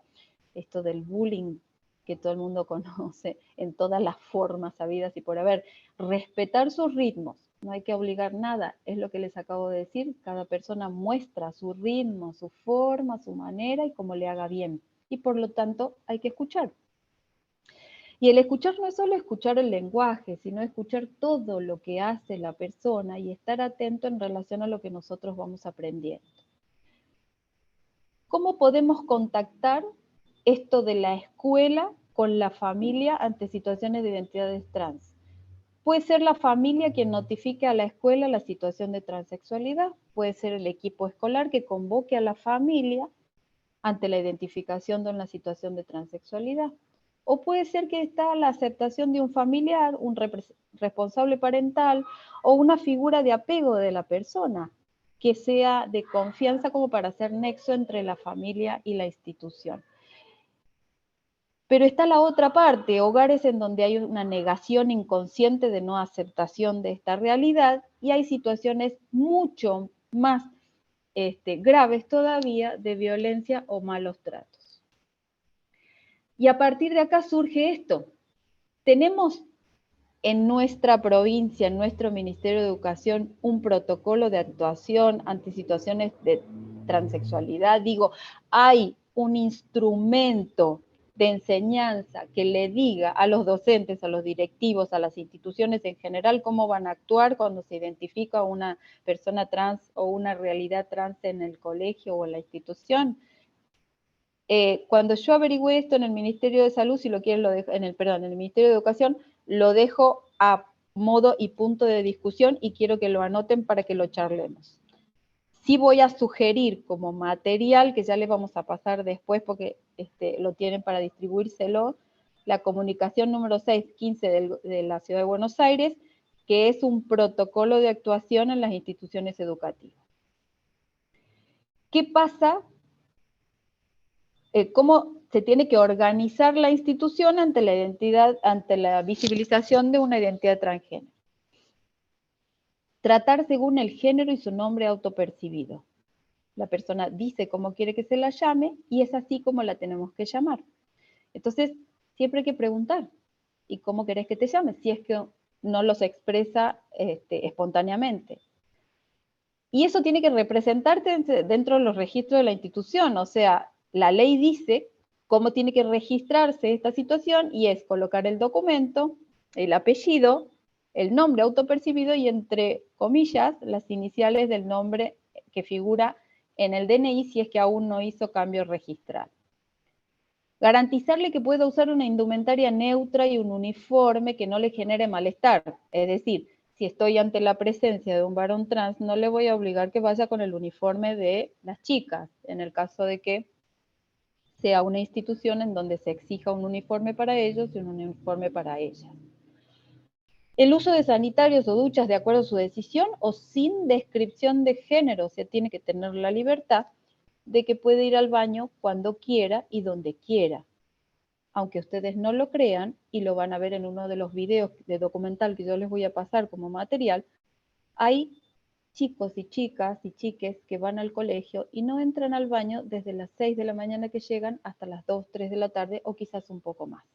Esto del bullying que todo el mundo conoce en todas las formas habidas y por haber. Respetar sus ritmos, no hay que obligar nada, es lo que les acabo de decir, cada persona muestra su ritmo, su forma, su manera y cómo le haga bien. Y por lo tanto hay que escuchar. Y el escuchar no es solo escuchar el lenguaje, sino escuchar todo lo que hace la persona y estar atento en relación a lo que nosotros vamos aprendiendo. ¿Cómo podemos contactar esto de la escuela con la familia ante situaciones de identidades trans? Puede ser la familia quien notifique a la escuela la situación de transexualidad, puede ser el equipo escolar que convoque a la familia ante la identificación de una situación de transexualidad. O puede ser que está la aceptación de un familiar, un responsable parental o una figura de apego de la persona que sea de confianza como para hacer nexo entre la familia y la institución. Pero está la otra parte, hogares en donde hay una negación inconsciente de no aceptación de esta realidad y hay situaciones mucho más graves todavía de violencia o malos tratos. Y a partir de acá surge esto. Tenemos en nuestra provincia, en nuestro Ministerio de Educación, un protocolo de actuación ante situaciones de transexualidad. Digo, hay un instrumento de enseñanza que le diga a los docentes, a los directivos, a las instituciones en general cómo van a actuar cuando se identifica una persona trans o una realidad trans en el colegio o en la institución. Cuando yo averigüé esto en el Ministerio de Salud, si lo quieren, en el Ministerio de Educación, lo dejo a modo y punto de discusión y quiero que lo anoten para que lo charlemos. Sí voy a sugerir como material, que ya les vamos a pasar después porque lo tienen para distribuírselo, la comunicación número 615 de la Ciudad de Buenos Aires, que es un protocolo de actuación en las instituciones educativas. ¿Qué pasa? ¿Cómo se tiene que organizar la institución ante la identidad, ante la visibilización de una identidad transgénero? Tratar según el género y su nombre autopercibido. La persona dice cómo quiere que se la llame y es así como la tenemos que llamar. Entonces, siempre hay que preguntar, ¿y cómo querés que te llames? Si es que no los expresa espontáneamente. Y eso tiene que representarte dentro de los registros de la institución, o sea, la ley dice cómo tiene que registrarse esta situación y es colocar el documento, el apellido, el nombre autopercibido y entre comillas las iniciales del nombre que figura en el DNI si es que aún no hizo cambio registral. Garantizarle que pueda usar una indumentaria neutra y un uniforme que no le genere malestar. Es decir, si estoy ante la presencia de un varón trans, no le voy a obligar que vaya con el uniforme de las chicas, en el caso de que sea una institución en donde se exija un uniforme para ellos y un uniforme para ellas. El uso de sanitarios o duchas de acuerdo a su decisión o sin descripción de género, o sea, tiene que tener la libertad de que puede ir al baño cuando quiera y donde quiera. Aunque ustedes no lo crean, y lo van a ver en uno de los videos de documental que yo les voy a pasar como material, hay chicos y chicas y chiques que van al colegio y no entran al baño desde las 6 de la mañana que llegan hasta las 2, 3 de la tarde o quizás un poco más.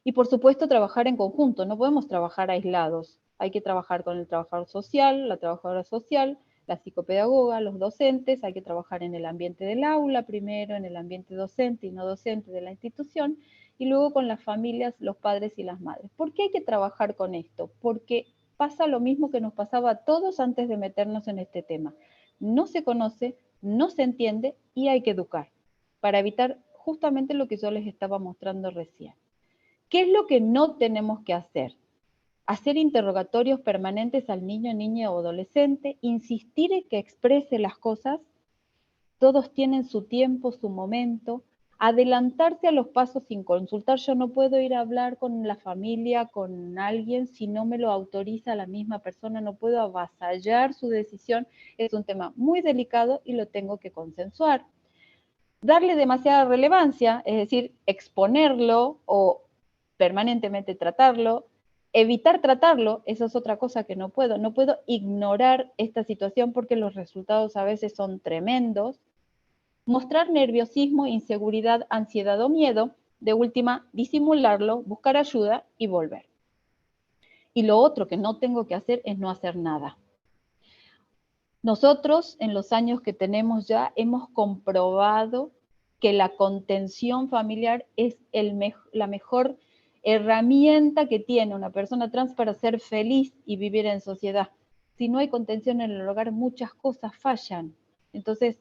Y por supuesto trabajar en conjunto, no podemos trabajar aislados, hay que trabajar con el trabajador social, la trabajadora social, la psicopedagoga, los docentes, hay que trabajar en el ambiente del aula primero, en el ambiente docente y no docente de la institución, y luego con las familias, los padres y las madres. ¿Por qué hay que trabajar con esto? Porque pasa lo mismo que nos pasaba a todos antes de meternos en este tema. No se conoce, no se entiende y hay que educar para evitar justamente lo que yo les estaba mostrando recién. ¿Qué es lo que no tenemos que hacer? Hacer interrogatorios permanentes al niño, niña o adolescente, insistir en que exprese las cosas, todos tienen su tiempo, su momento, adelantarse a los pasos sin consultar. Yo no puedo ir a hablar con la familia, con alguien, si no me lo autoriza la misma persona, no puedo avasallar su decisión, es un tema muy delicado y lo tengo que consensuar. Darle demasiada relevancia, es decir, exponerlo o permanentemente tratarlo, evitar tratarlo, eso es otra cosa que no puedo ignorar esta situación porque los resultados a veces son tremendos, mostrar nerviosismo, inseguridad, ansiedad o miedo, de última, disimularlo, buscar ayuda y volver. Y lo otro que no tengo que hacer es no hacer nada. Nosotros, en los años que tenemos ya, hemos comprobado que la contención familiar es la mejor herramienta que tiene una persona trans para ser feliz y vivir en sociedad. Si no hay contención en el hogar, muchas cosas fallan. Entonces,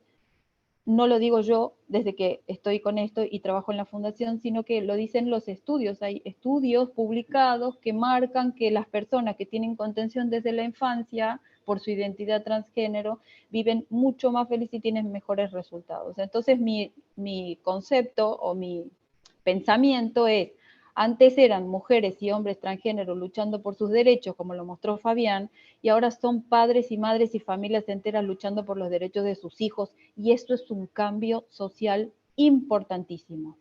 no lo digo yo desde que estoy con esto y trabajo en la fundación, sino que lo dicen los estudios. Hay estudios publicados que marcan que las personas que tienen contención desde la infancia por su identidad transgénero viven mucho más felices y tienen mejores resultados. Entonces mi concepto o mi pensamiento es, antes eran mujeres y hombres transgéneros luchando por sus derechos, como lo mostró Fabián, y ahora son padres y madres y familias enteras luchando por los derechos de sus hijos, y esto es un cambio social importantísimo.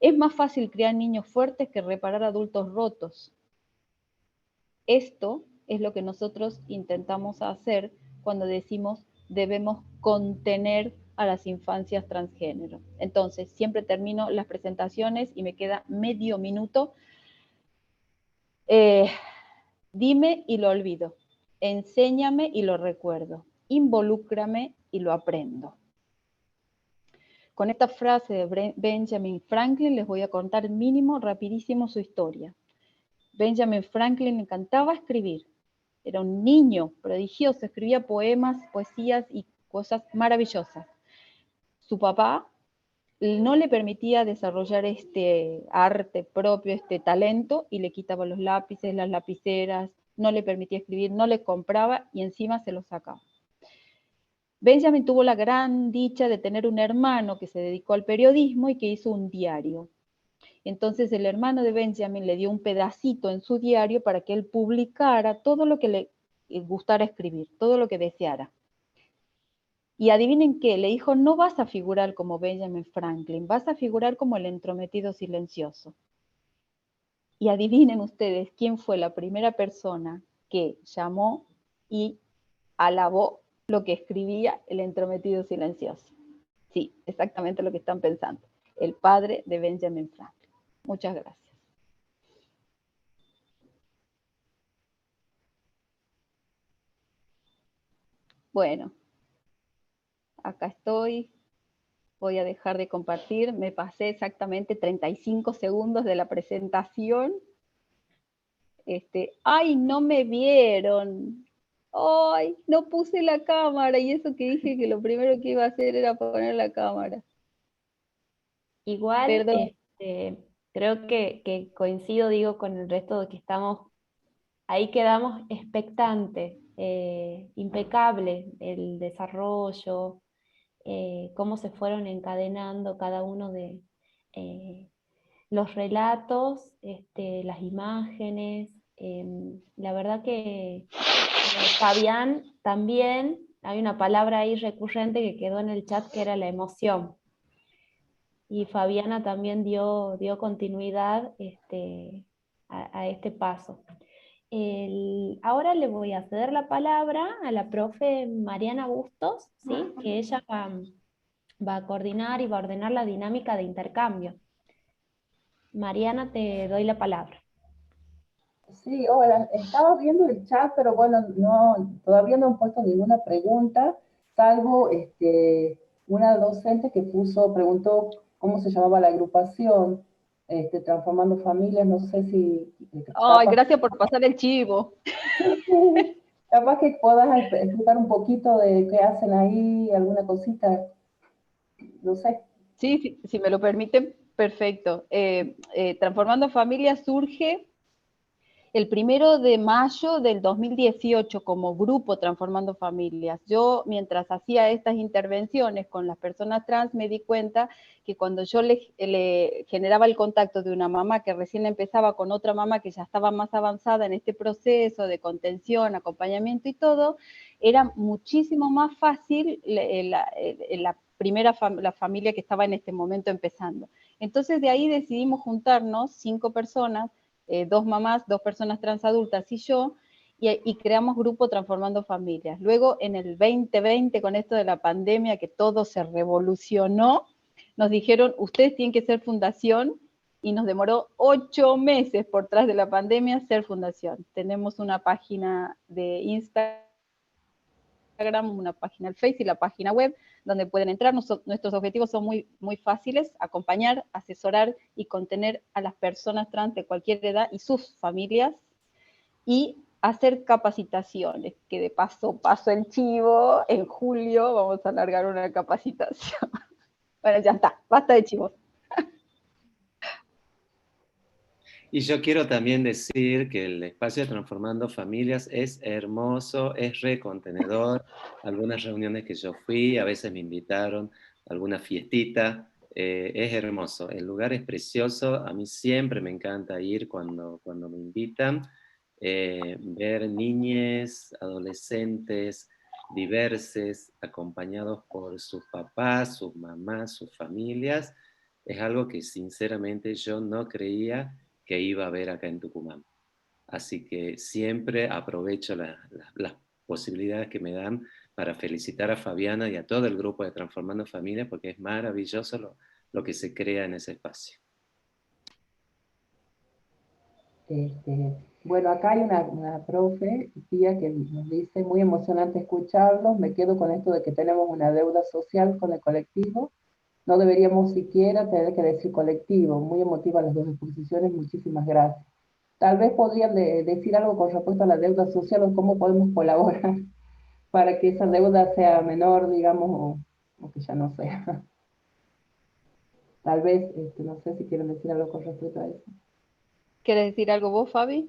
Es más fácil criar niños fuertes que reparar adultos rotos. Esto es lo que nosotros intentamos hacer cuando decimos debemos contener a las infancias transgénero. Entonces, siempre termino las presentaciones y me queda medio minuto. Dime y lo olvido. Enséñame y lo recuerdo. Involúcrame y lo aprendo. con esta frase de Benjamin Franklin les voy a contar mínimo, rapidísimo su historia. Benjamin Franklin le encantaba escribir. Era un niño prodigioso, escribía poemas, poesías y cosas maravillosas. Su papá no le permitía desarrollar este arte propio, este talento, y le quitaba los lápices, las lapiceras, no le permitía escribir, no le compraba y encima se los sacaba. Benjamin tuvo la gran dicha de tener un hermano que se dedicó al periodismo y que hizo un diario. Entonces el hermano de Benjamin le dio un pedacito en su diario para que él publicara todo lo que le gustara escribir, todo lo que deseara. Y adivinen qué, le dijo, no vas a figurar como Benjamin Franklin, vas a figurar como el entrometido silencioso. Y adivinen ustedes quién fue la primera persona que llamó y alabó lo que escribía el entrometido silencioso. Sí, exactamente lo que están pensando. El padre de Benjamin Franklin. Muchas gracias. Bueno, acá estoy. Voy a dejar de compartir. Me pasé exactamente 35 segundos de la presentación. ¡Ay, no me vieron! ¡Ay, no puse la cámara! Y eso que dije que lo primero que iba a hacer era poner la cámara. Igual, Perdón. creo que coincido, digo, con el resto de que estamos, ahí quedamos expectantes, impecable el desarrollo, cómo se fueron encadenando cada uno de los relatos, las imágenes. La verdad que Fabián también, hay una palabra ahí recurrente que quedó en el chat que era la emoción. Y Fabiana también dio continuidad a este paso. Ahora le voy a ceder la palabra a la profe Mariana Bustos, ¿sí? Que ella va a coordinar y va a ordenar la dinámica de intercambio. Mariana, te doy la palabra. Sí, hola, estaba viendo el chat, pero bueno, todavía no han puesto ninguna pregunta, salvo una docente que preguntó cómo se llamaba la agrupación, Transformando Familias, no sé si... Ay, gracias por pasar el chivo. Capaz que puedas explicar un poquito de qué hacen ahí, alguna cosita, no sé. Sí, si me lo permiten, perfecto. Transformando Familias surge el 1 de mayo del 2018 como grupo Transformando Familias. Yo, mientras hacía estas intervenciones con las personas trans, me di cuenta que cuando yo le generaba el contacto de una mamá que recién empezaba con otra mamá que ya estaba más avanzada en este proceso de contención, acompañamiento y todo, era muchísimo más fácil la familia que estaba en este momento empezando. Entonces de ahí decidimos juntarnos 5 personas, 2 mamás, 2 personas trans adultas y yo, y creamos Grupo Transformando Familias. Luego, en el 2020, con esto de la pandemia, que todo se revolucionó, nos dijeron, ustedes tienen que ser fundación, y nos demoró 8 meses por tras de la pandemia ser fundación. Tenemos una página de Instagram, una página de Facebook y la página web, donde pueden entrar. Nuestros objetivos son muy fáciles: acompañar, asesorar y contener a las personas trans de cualquier edad y sus familias, y hacer capacitaciones, que de paso el chivo, en julio vamos a largar una capacitación. Bueno, ya está, basta de chivos. Y yo quiero también decir que el espacio de Transformando Familias es hermoso, es recontenedor. Algunas reuniones que yo fui, a veces me invitaron a alguna fiestita, es hermoso. El lugar es precioso, a mí siempre me encanta ir cuando me invitan, ver niñes, adolescentes diversos, acompañados por sus papás, sus mamás, sus familias. Es algo que sinceramente yo no creía que iba a haber acá en Tucumán. Así que siempre aprovecho las posibilidades que me dan para felicitar a Fabiana y a todo el grupo de Transformando Familias, porque es maravilloso lo que se crea en ese espacio. Bueno, acá hay una profe, tía, que nos dice, muy emocionante escucharlos, me quedo con esto de que tenemos una deuda social con el colectivo, No deberíamos siquiera tener que decir colectivo. Muy emotivas las dos exposiciones, muchísimas gracias. Tal vez podrían decir algo con respecto a la deuda social o cómo podemos colaborar para que esa deuda sea menor, digamos, o que ya no sea. Tal vez, no sé si quieren decir algo con respecto a eso. ¿Quieres decir algo vos, Fabi?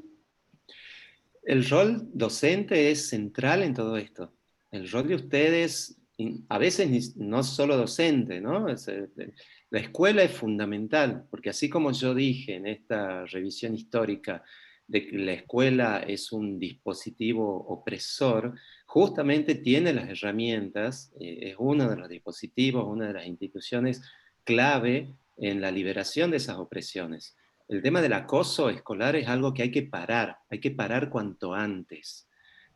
El rol docente es central en todo esto. El rol de ustedes, a veces no solo docente, ¿no? La escuela es fundamental, porque así como yo dije en esta revisión histórica de que la escuela es un dispositivo opresor, justamente tiene las herramientas, es uno de los dispositivos, una de las instituciones clave en la liberación de esas opresiones. El tema del acoso escolar es algo que hay que parar cuanto antes.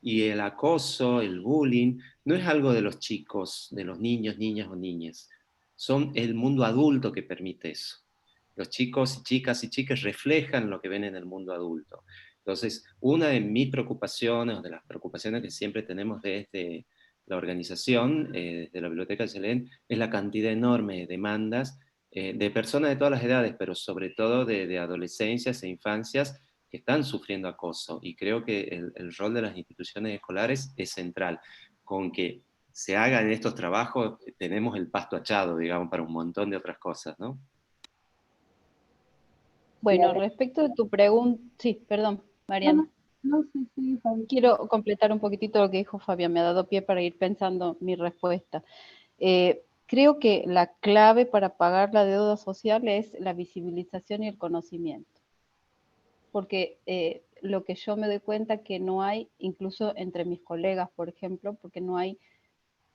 Y el acoso, el bullying, no es algo de los chicos, de los niños, niñas o niñas. Son el mundo adulto que permite eso. Los chicos y chicas reflejan lo que ven en el mundo adulto. Entonces, una de mis preocupaciones, o de las preocupaciones que siempre tenemos desde la organización, desde la Biblioteca de Selén, es la cantidad enorme de demandas de personas de todas las edades, pero sobre todo de adolescencias e infancias que están sufriendo acoso. Y creo que el rol de las instituciones escolares es central. Con que se hagan estos trabajos, tenemos el pasto echado, digamos, para un montón de otras cosas, ¿no? Sí, Bueno, respecto de tu pregunta, sí, perdón, no, Mariana. no, no, sí, sí, Fabi. Quiero completar un poquitito lo que dijo Fabián, me ha dado pie para ir pensando mi respuesta. Creo que la clave para pagar la deuda social es la visibilización y el conocimiento. Porque lo que yo me doy cuenta que no hay, incluso entre mis colegas, por ejemplo, porque no hay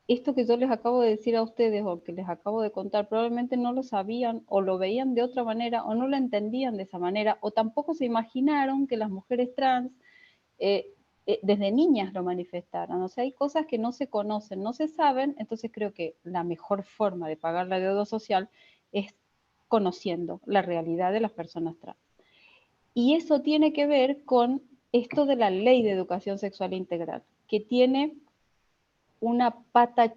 esto que yo les acabo de decir a ustedes o que les acabo de contar, probablemente no lo sabían o lo veían de otra manera o no lo entendían de esa manera o tampoco se imaginaron que las mujeres trans desde niñas lo manifestaran. O sea, hay cosas que no se conocen, no se saben, entonces creo que la mejor forma de pagar la deuda social es conociendo la realidad de las personas trans. Y eso tiene que ver con esto de la Ley de Educación Sexual Integral, que tiene una pata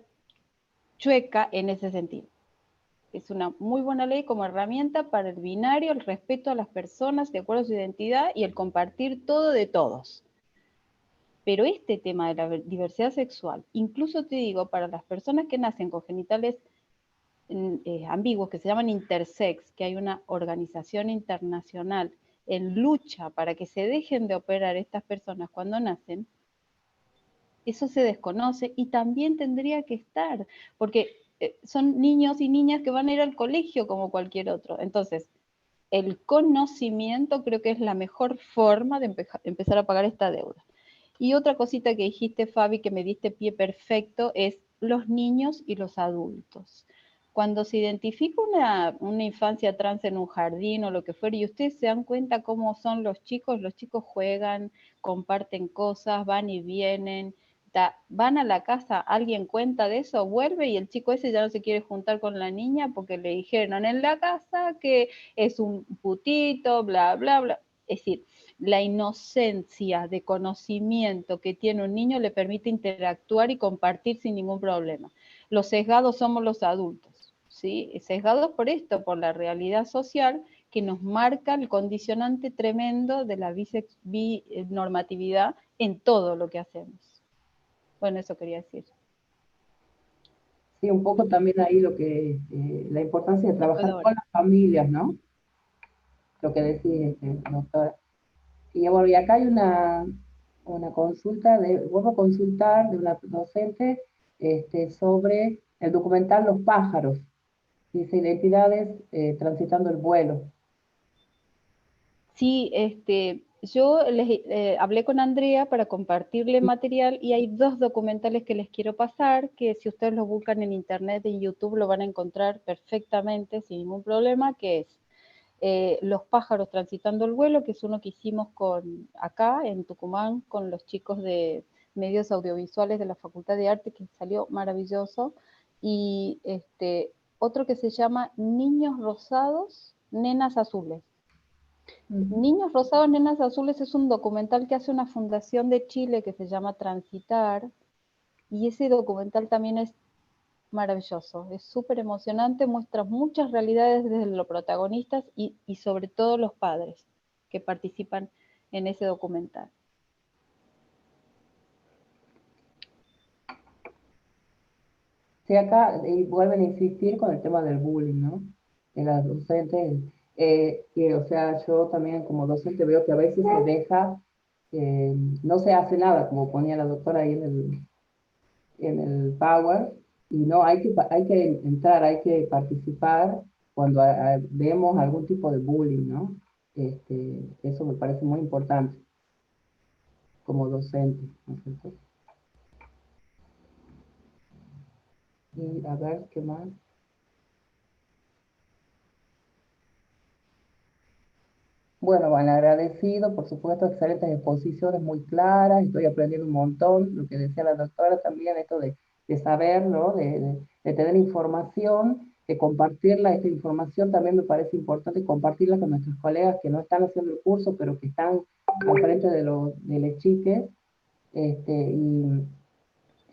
chueca en ese sentido. Es una muy buena ley como herramienta para el binario, el respeto a las personas de acuerdo a su identidad y el compartir todo de todos. Pero este tema de la diversidad sexual, incluso te digo, para las personas que nacen con genitales ambiguos, que se llaman intersex, que hay una organización internacional en lucha para que se dejen de operar estas personas cuando nacen, eso se desconoce y también tendría que estar, porque son niños y niñas que van a ir al colegio como cualquier otro. Entonces, el conocimiento creo que es la mejor forma de empezar a pagar esta deuda. Y otra cosita que dijiste, Fabi, que me diste pie perfecto, es los niños y los adultos. Cuando se identifica una infancia trans en un jardín o lo que fuera, y ustedes se dan cuenta cómo son los chicos juegan, comparten cosas, van y vienen, van a la casa, alguien cuenta de eso, vuelve y el chico ese ya no se quiere juntar con la niña porque le dijeron en la casa que es un putito, bla, bla, bla. Es decir, la inocencia de conocimiento que tiene un niño le permite interactuar y compartir sin ningún problema. Los sesgados somos los adultos, ¿sí? Sesgados por esto, por la realidad social que nos marca el condicionante tremendo de la binormatividad en todo lo que hacemos. Bueno, eso quería decir. Sí, un poco también ahí lo que, la importancia de trabajar con las familias, ¿no? Lo que decís, doctora. Y bueno, y acá hay una consulta, vuelvo a consultar de una docente sobre el documental Los pájaros, dice identidades transitando el vuelo. Sí, yo hablé con Andrea para compartirle material y hay 2 documentales que les quiero pasar, que si ustedes lo buscan en internet, en YouTube, lo van a encontrar perfectamente, sin ningún problema, que es Los pájaros transitando el vuelo, que es uno que hicimos acá en Tucumán con los chicos de medios audiovisuales de la Facultad de Arte, que salió maravilloso, y otro que se llama Niños Rosados, Nenas Azules. Niños Rosados, Nenas Azules es un documental que hace una fundación de Chile que se llama Transitar, y ese documental también es maravilloso, es súper emocionante, muestra muchas realidades desde los protagonistas y sobre todo los padres que participan en ese documental. Sí, acá vuelven a insistir con el tema del bullying, ¿no? En las docentes, o sea, yo también como docente veo que a veces se deja, no se hace nada, como ponía la doctora ahí en el Power, y no, hay que entrar, hay que participar cuando vemos algún tipo de bullying, ¿no? Eso me parece muy importante como docente, ¿no es cierto? Y a ver, ¿qué más? Bueno, van agradecido, por supuesto, excelentes exposiciones muy claras, estoy aprendiendo un montón, lo que decía la doctora también, esto de saber, ¿no? De tener información, de compartirla, esta información también me parece importante compartirla con nuestros colegas que no están haciendo el curso, pero que están al frente de los chiques, y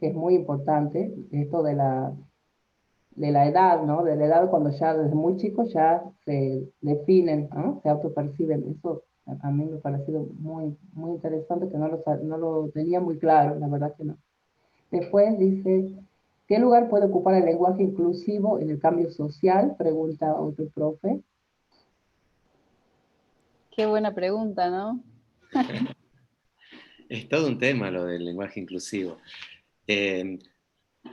es muy importante esto de la edad, ¿no? De la edad cuando ya desde muy chicos ya se definen, ¿no? Se autoperciben. Eso a mí me ha parecido muy, muy interesante, que no lo tenía muy claro, la verdad que no. Después dice, ¿qué lugar puede ocupar el lenguaje inclusivo en el cambio social? Pregunta otro profe. Qué buena pregunta, ¿no? Es todo un tema lo del lenguaje inclusivo.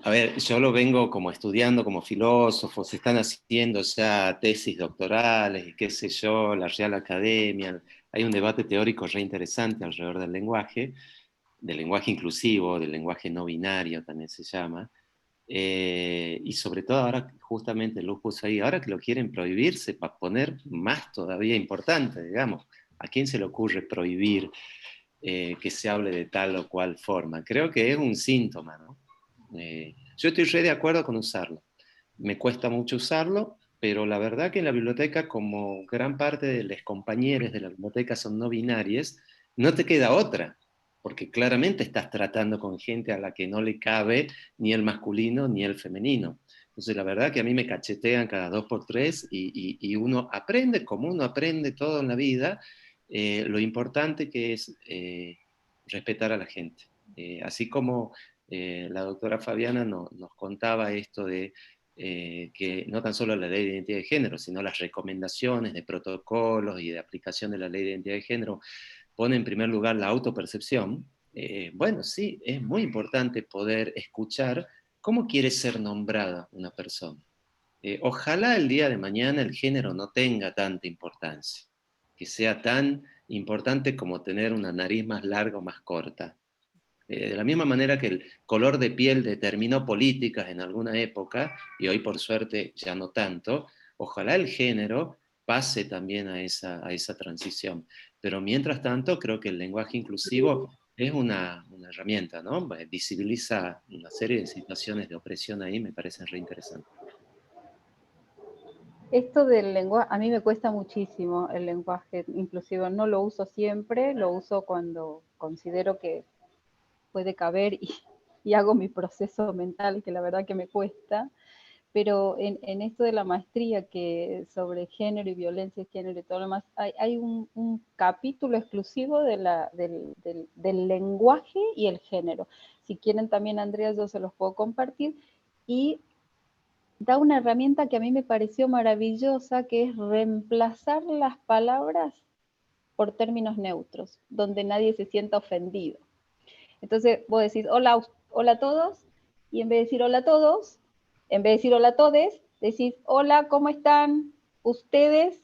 A ver, yo lo vengo como estudiando como filósofo, se están haciendo ya tesis doctorales y qué sé yo, la Real Academia, hay un debate teórico re interesante alrededor del lenguaje inclusivo, del lenguaje no binario también se llama, y sobre todo ahora, justamente Luz puso ahí, ahora que lo quieren prohibir, se va a poner más todavía importante, digamos. ¿A quién se le ocurre prohibir que se hable de tal o cual forma? Creo que es un síntoma, ¿no? Yo estoy re de acuerdo con usarlo. Me cuesta mucho usarlo, pero la verdad que en la biblioteca, como gran parte de los compañeros de la biblioteca son no binarias, no te queda otra, porque claramente estás tratando con gente a la que no le cabe ni el masculino ni el femenino. Entonces la verdad que a mí me cachetean cada 2 por 3 y uno aprende como uno aprende todo en la vida, lo importante que es respetar a la gente. Así como la doctora Fabiana nos contaba esto de que no tan solo la ley de identidad de género, sino las recomendaciones de protocolos y de aplicación de la ley de identidad de género pone en primer lugar la autopercepción. Bueno, sí, es muy importante poder escuchar cómo quiere ser nombrada una persona. Ojalá el día de mañana el género no tenga tanta importancia, que sea tan importante como tener una nariz más larga o más corta. De la misma manera que el color de piel determinó políticas en alguna época, y hoy por suerte ya no tanto, ojalá el género pase también a esa transición. Pero mientras tanto, creo que el lenguaje inclusivo es una herramienta, ¿no? Visibiliza una serie de situaciones de opresión ahí, me parece reinteresante. Esto del lenguaje, a mí me cuesta muchísimo el lenguaje inclusivo, no lo uso siempre, lo uso cuando considero que puede caber y hago mi proceso mental, que la verdad que me cuesta, pero en esto de la maestría que sobre género y violencia de género y todo lo demás, hay un capítulo exclusivo del lenguaje y el género. Si quieren también, Andrea, yo se los puedo compartir, y da una herramienta que a mí me pareció maravillosa, que es reemplazar las palabras por términos neutros, donde nadie se sienta ofendido. Entonces vos decís hola, hola a todos, y en vez de decir hola a todos, en vez de decir hola a todes, decís hola, ¿cómo están ustedes?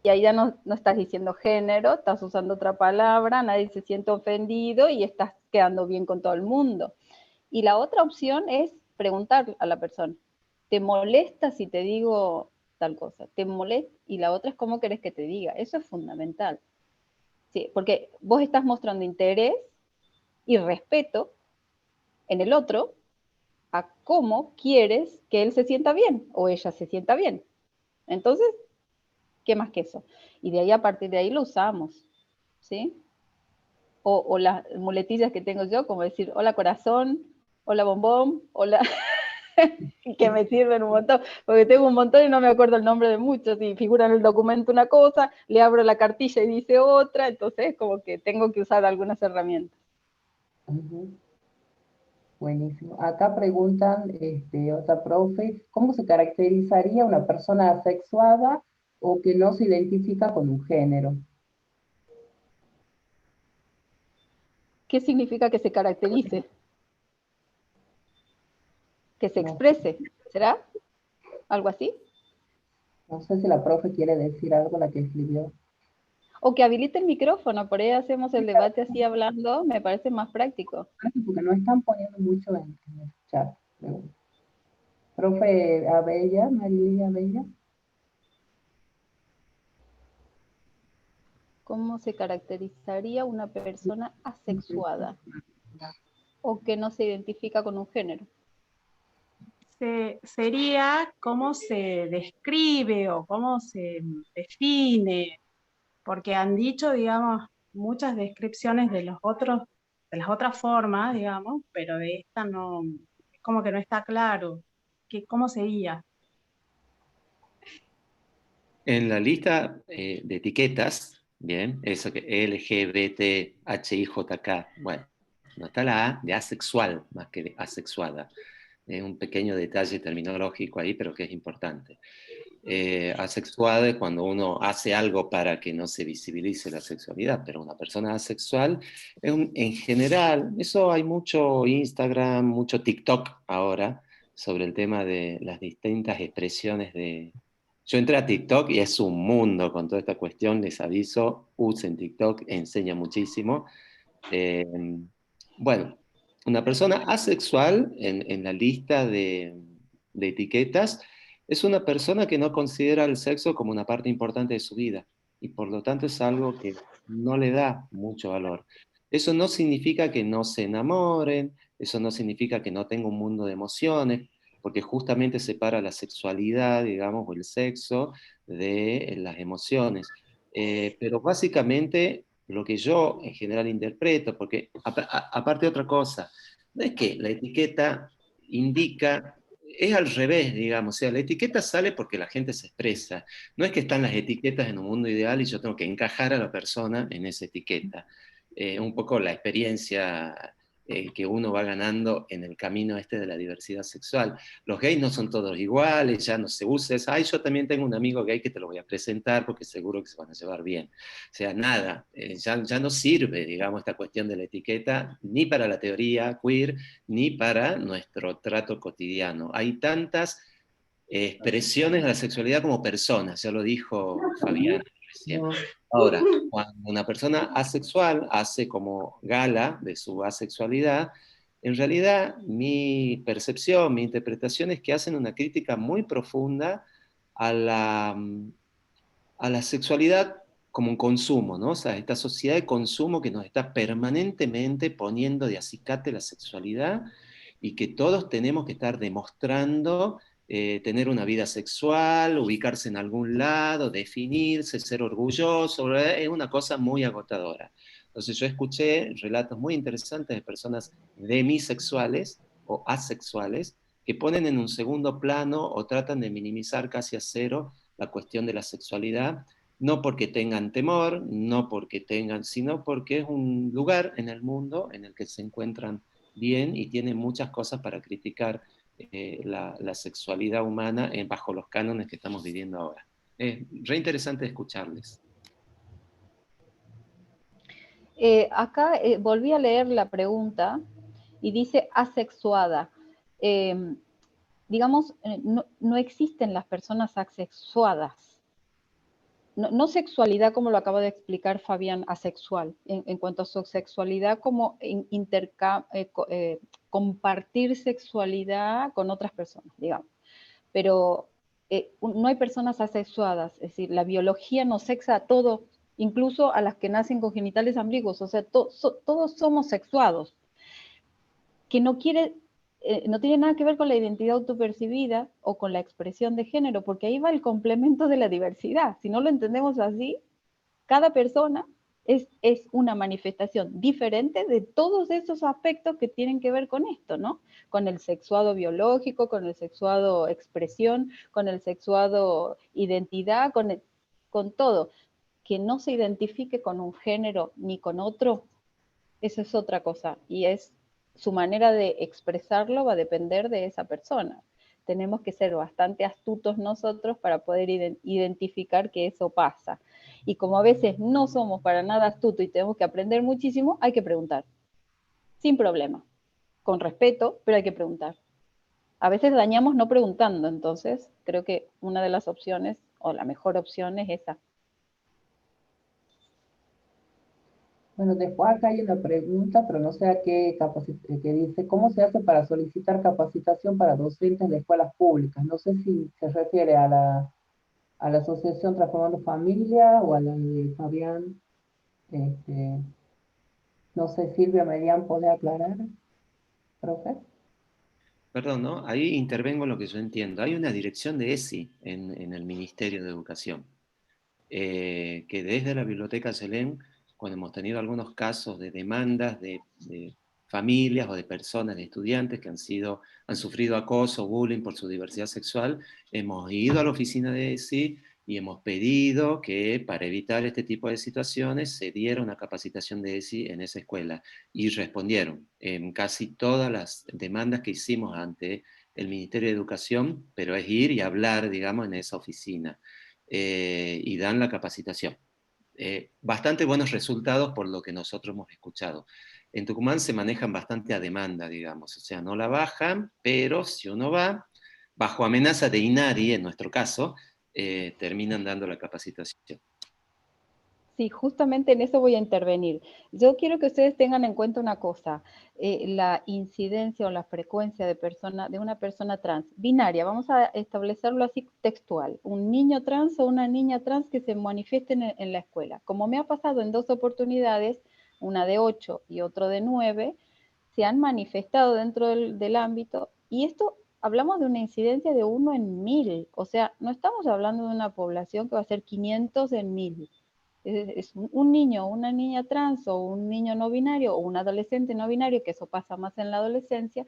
Y ahí ya no estás diciendo género, estás usando otra palabra, nadie se siente ofendido y estás quedando bien con todo el mundo. Y la otra opción es preguntar a la persona, ¿te molesta si te digo tal cosa? ¿Te molesta? Y la otra es cómo querés que te diga. Eso es fundamental. Sí, porque vos estás mostrando interés y respeto en el otro a cómo quieres que él se sienta bien o ella se sienta bien. Entonces, ¿qué más que eso? Y de ahí, a partir de ahí, lo usamos, ¿sí? O las muletillas que tengo yo, como decir, hola corazón, hola bombón, hola... y que me sirven un montón, porque tengo un montón y no me acuerdo el nombre de muchos, y figura en el documento una cosa, le abro la cartilla y dice otra, entonces como que tengo que usar algunas herramientas. Ujú. Buenísimo. Acá preguntan, otra profe, ¿cómo se caracterizaría una persona asexuada o que no se identifica con un género? ¿Qué significa que se caracterice? Que se No, exprese, ¿será? ¿Algo así? no sé si la profe quiere decir algo, la que escribió. O que habilite el micrófono, por ahí hacemos el debate así hablando, me parece más práctico. Porque no están poniendo mucho en el chat. Pero, profe Abella, Marilia Abella. ¿Cómo se caracterizaría una persona asexuada o que no se identifica con un género? Sería cómo se describe o cómo se define, porque han dicho, digamos, muchas descripciones de los otros, de las otras formas, digamos, pero de esta no, es como que no está claro cómo sería. En la lista de etiquetas, bien, eso que LGBTHIJK, bueno, no está la A de asexual más que de asexuada. Es un pequeño detalle terminológico ahí, pero que es importante. Asexuada es cuando uno hace algo para que no se visibilice la sexualidad, pero una persona asexual, en general, eso hay mucho Instagram, mucho TikTok ahora, sobre el tema de las distintas expresiones de... Yo entré a TikTok y es un mundo con toda esta cuestión, les aviso, usen TikTok, enseña muchísimo. Eh, bueno, una persona asexual en la lista de etiquetas es una persona que no considera el sexo como una parte importante de su vida y por lo tanto es algo que no le da mucho valor. Eso no significa que no se enamoren, eso no significa que no tenga un mundo de emociones, porque justamente separa la sexualidad, digamos, o el sexo de las emociones. Pero básicamente lo que yo en general interpreto, porque aparte de otra cosa, no es que la etiqueta indica, es al revés, digamos, o sea, la etiqueta sale porque la gente se expresa, no es que están las etiquetas en un mundo ideal y yo tengo que encajar a la persona en esa etiqueta. Un poco la experiencia que uno va ganando en el camino este de la diversidad sexual. Los gays no son todos iguales, ya no se usa eso. Ay, yo también tengo un amigo gay que te lo voy a presentar porque seguro que se van a llevar bien. O sea, nada, ya no sirve, digamos, esta cuestión de la etiqueta ni para la teoría queer, ni para nuestro trato cotidiano. Hay tantas expresiones de la sexualidad como personas, ya lo dijo Fabián recién. Ahora, cuando una persona asexual hace como gala de su asexualidad, en realidad mi percepción, mi interpretación es que hacen una crítica muy profunda a la sexualidad como un consumo, ¿no? O sea, esta sociedad de consumo que nos está permanentemente poniendo de acicate la sexualidad y que todos tenemos que estar demostrando tener una vida sexual, ubicarse en algún lado, definirse, ser orgulloso, es una cosa muy agotadora. Entonces yo escuché relatos muy interesantes de personas demisexuales o asexuales que ponen en un segundo plano o tratan de minimizar casi a cero la cuestión de la sexualidad, no porque tengan temor, no porque tengan, sino porque es un lugar en el mundo en el que se encuentran bien y tienen muchas cosas para criticar la sexualidad humana bajo los cánones que estamos viviendo ahora. Es re interesante escucharles. Acá volví a leer la pregunta y dice asexuada. Digamos, no existen las personas asexuadas. No sexualidad como lo acaba de explicar Fabián, asexual, en cuanto a su sexualidad como compartir sexualidad con otras personas, digamos. Pero no hay personas asexuadas, es decir, la biología nos sexa a todos, incluso a las que nacen con genitales ambiguos, o sea, todos somos sexuados, que no tiene nada que ver con la identidad autopercibida o con la expresión de género, porque ahí va el complemento de la diversidad. Si no lo entendemos así, cada persona es una manifestación diferente de todos esos aspectos que tienen que ver con esto, ¿no? Con el sexuado biológico, con el sexuado expresión, con el sexuado identidad, con todo. Que no se identifique con un género ni con otro, eso es otra cosa. Y su manera de expresarlo va a depender de esa persona. Tenemos que ser bastante astutos nosotros para poder identificar que eso pasa. Y como a veces no somos para nada astutos y tenemos que aprender muchísimo, hay que preguntar, sin problema, con respeto, pero hay que preguntar. A veces dañamos no preguntando, entonces creo que una de las opciones, o la mejor opción es esa. Bueno, después acá hay una pregunta, pero no sé a qué que dice, ¿cómo se hace para solicitar capacitación para docentes de escuelas públicas? No sé si se refiere a la Asociación Transformando Familia o a la de Fabián. Este, no sé, Silvia Medián, ¿puede aclarar, profe? Perdón, ¿no? Ahí intervengo en lo que yo entiendo. Hay una dirección de ESI en el Ministerio de Educación, que desde la Biblioteca Selén, cuando hemos tenido algunos casos de demandas de familias o de personas, de estudiantes que han sufrido acoso, bullying por su diversidad sexual, hemos ido a la oficina de ESI y hemos pedido que para evitar este tipo de situaciones se diera una capacitación de ESI en esa escuela. Y respondieron en casi todas las demandas que hicimos ante el Ministerio de Educación, pero es ir y hablar, digamos, en esa oficina. Y dan la capacitación. Bastante buenos resultados por lo que nosotros hemos escuchado. En Tucumán se manejan bastante a demanda, digamos, o sea, no la bajan, pero si uno va, bajo amenaza de INADI, en nuestro caso, terminan dando la capacitación. Sí, justamente en eso voy a intervenir. Yo quiero que ustedes tengan en cuenta una cosa, la incidencia o la frecuencia de una persona trans, binaria, vamos a establecerlo así textual, un niño trans o una niña trans que se manifiesten en la escuela. Como me ha pasado en 2 oportunidades, una de 8 y otro de 9, se han manifestado dentro del ámbito, y esto hablamos de una incidencia de 1 en 1000, o sea, no estamos hablando de una población que va a ser 500 en 1000. Es un niño o una niña trans o un niño no binario o un adolescente no binario, que eso pasa más en la adolescencia,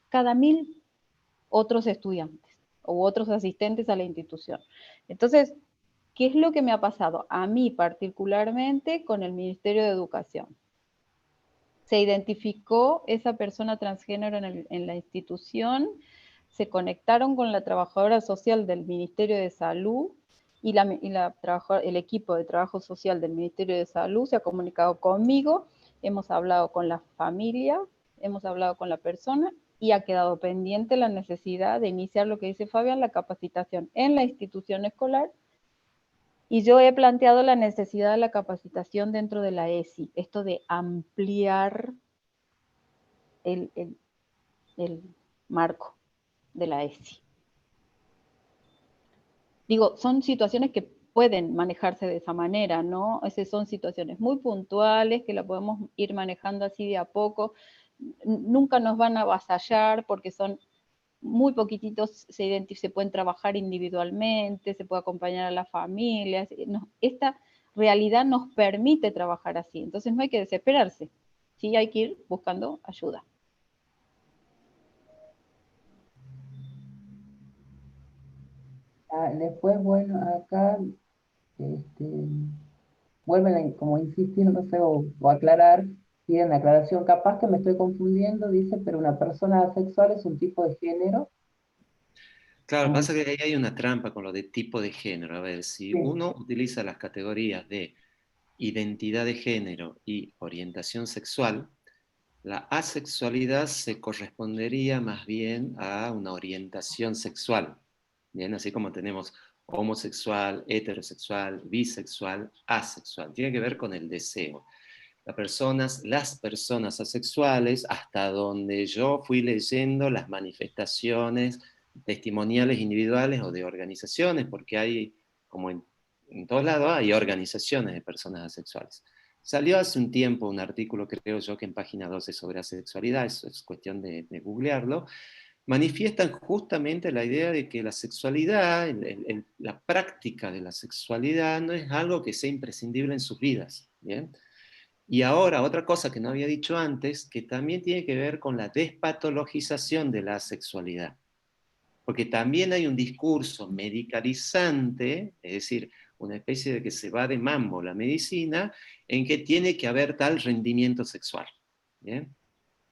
cada 1000 otros estudiantes u otros asistentes a la institución. Entonces, ¿qué es lo que me ha pasado? A mí particularmente con el Ministerio de Educación. Se identificó esa persona transgénero en la institución, se conectaron con la trabajadora social del Ministerio de Salud y el equipo de trabajo social del Ministerio de Salud se ha comunicado conmigo, hemos hablado con la familia, hemos hablado con la persona y ha quedado pendiente la necesidad de iniciar lo que dice Fabián, la capacitación en la institución escolar. Y yo he planteado la necesidad de la capacitación dentro de la ESI, esto de ampliar el marco de la ESI. Digo, son situaciones que pueden manejarse de esa manera, ¿no? Son situaciones muy puntuales que la podemos ir manejando así de a poco. Nunca nos van a avasallar porque son muy poquititos, se pueden trabajar individualmente, se puede acompañar a las familias. Esta realidad nos permite trabajar así, entonces no hay que desesperarse, sí hay que ir buscando ayuda. Después, bueno, acá vuelven a como insistir, no sé, o aclarar, piden aclaración, capaz que me estoy confundiendo, dice, pero una persona asexual es un tipo de género. Claro, pasa que ahí hay una trampa con lo de tipo de género. A ver, si Sí. uno utiliza las categorías de identidad de género y orientación sexual, la asexualidad se correspondería más bien a una orientación sexual. Bien, así como tenemos homosexual, heterosexual, bisexual, asexual. Tiene que ver con el deseo. Las personas asexuales, hasta donde yo fui leyendo las manifestaciones testimoniales individuales o de organizaciones, porque hay, como en todos lados, hay organizaciones de personas asexuales. Salió hace un tiempo un artículo, creo yo, que en página 12 sobre asexualidad, eso es cuestión de googlearlo, manifiestan justamente la idea de que la sexualidad, la práctica de la sexualidad no es algo que sea imprescindible en sus vidas, ¿bien? Y ahora, otra cosa que no había dicho antes, que también tiene que ver con la despatologización de la sexualidad. Porque también hay un discurso medicalizante, es decir, una especie de que se va de mambo la medicina, en que tiene que haber tal rendimiento sexual, ¿bien?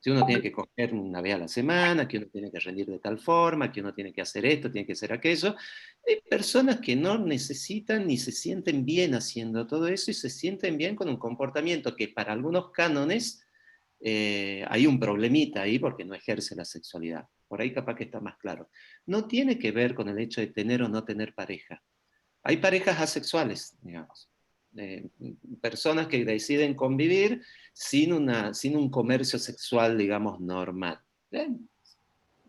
Si uno tiene que coger una vez a la semana, que uno tiene que rendir de tal forma, que uno tiene que hacer esto, tiene que hacer aquello. Hay personas que no necesitan ni se sienten bien haciendo todo eso y se sienten bien con un comportamiento que para algunos cánones hay un problemita ahí porque no ejerce la sexualidad. Por ahí capaz que está más claro. No tiene que ver con el hecho de tener o no tener pareja. Hay parejas asexuales, digamos. Personas que deciden convivir sin un comercio sexual, digamos, normal.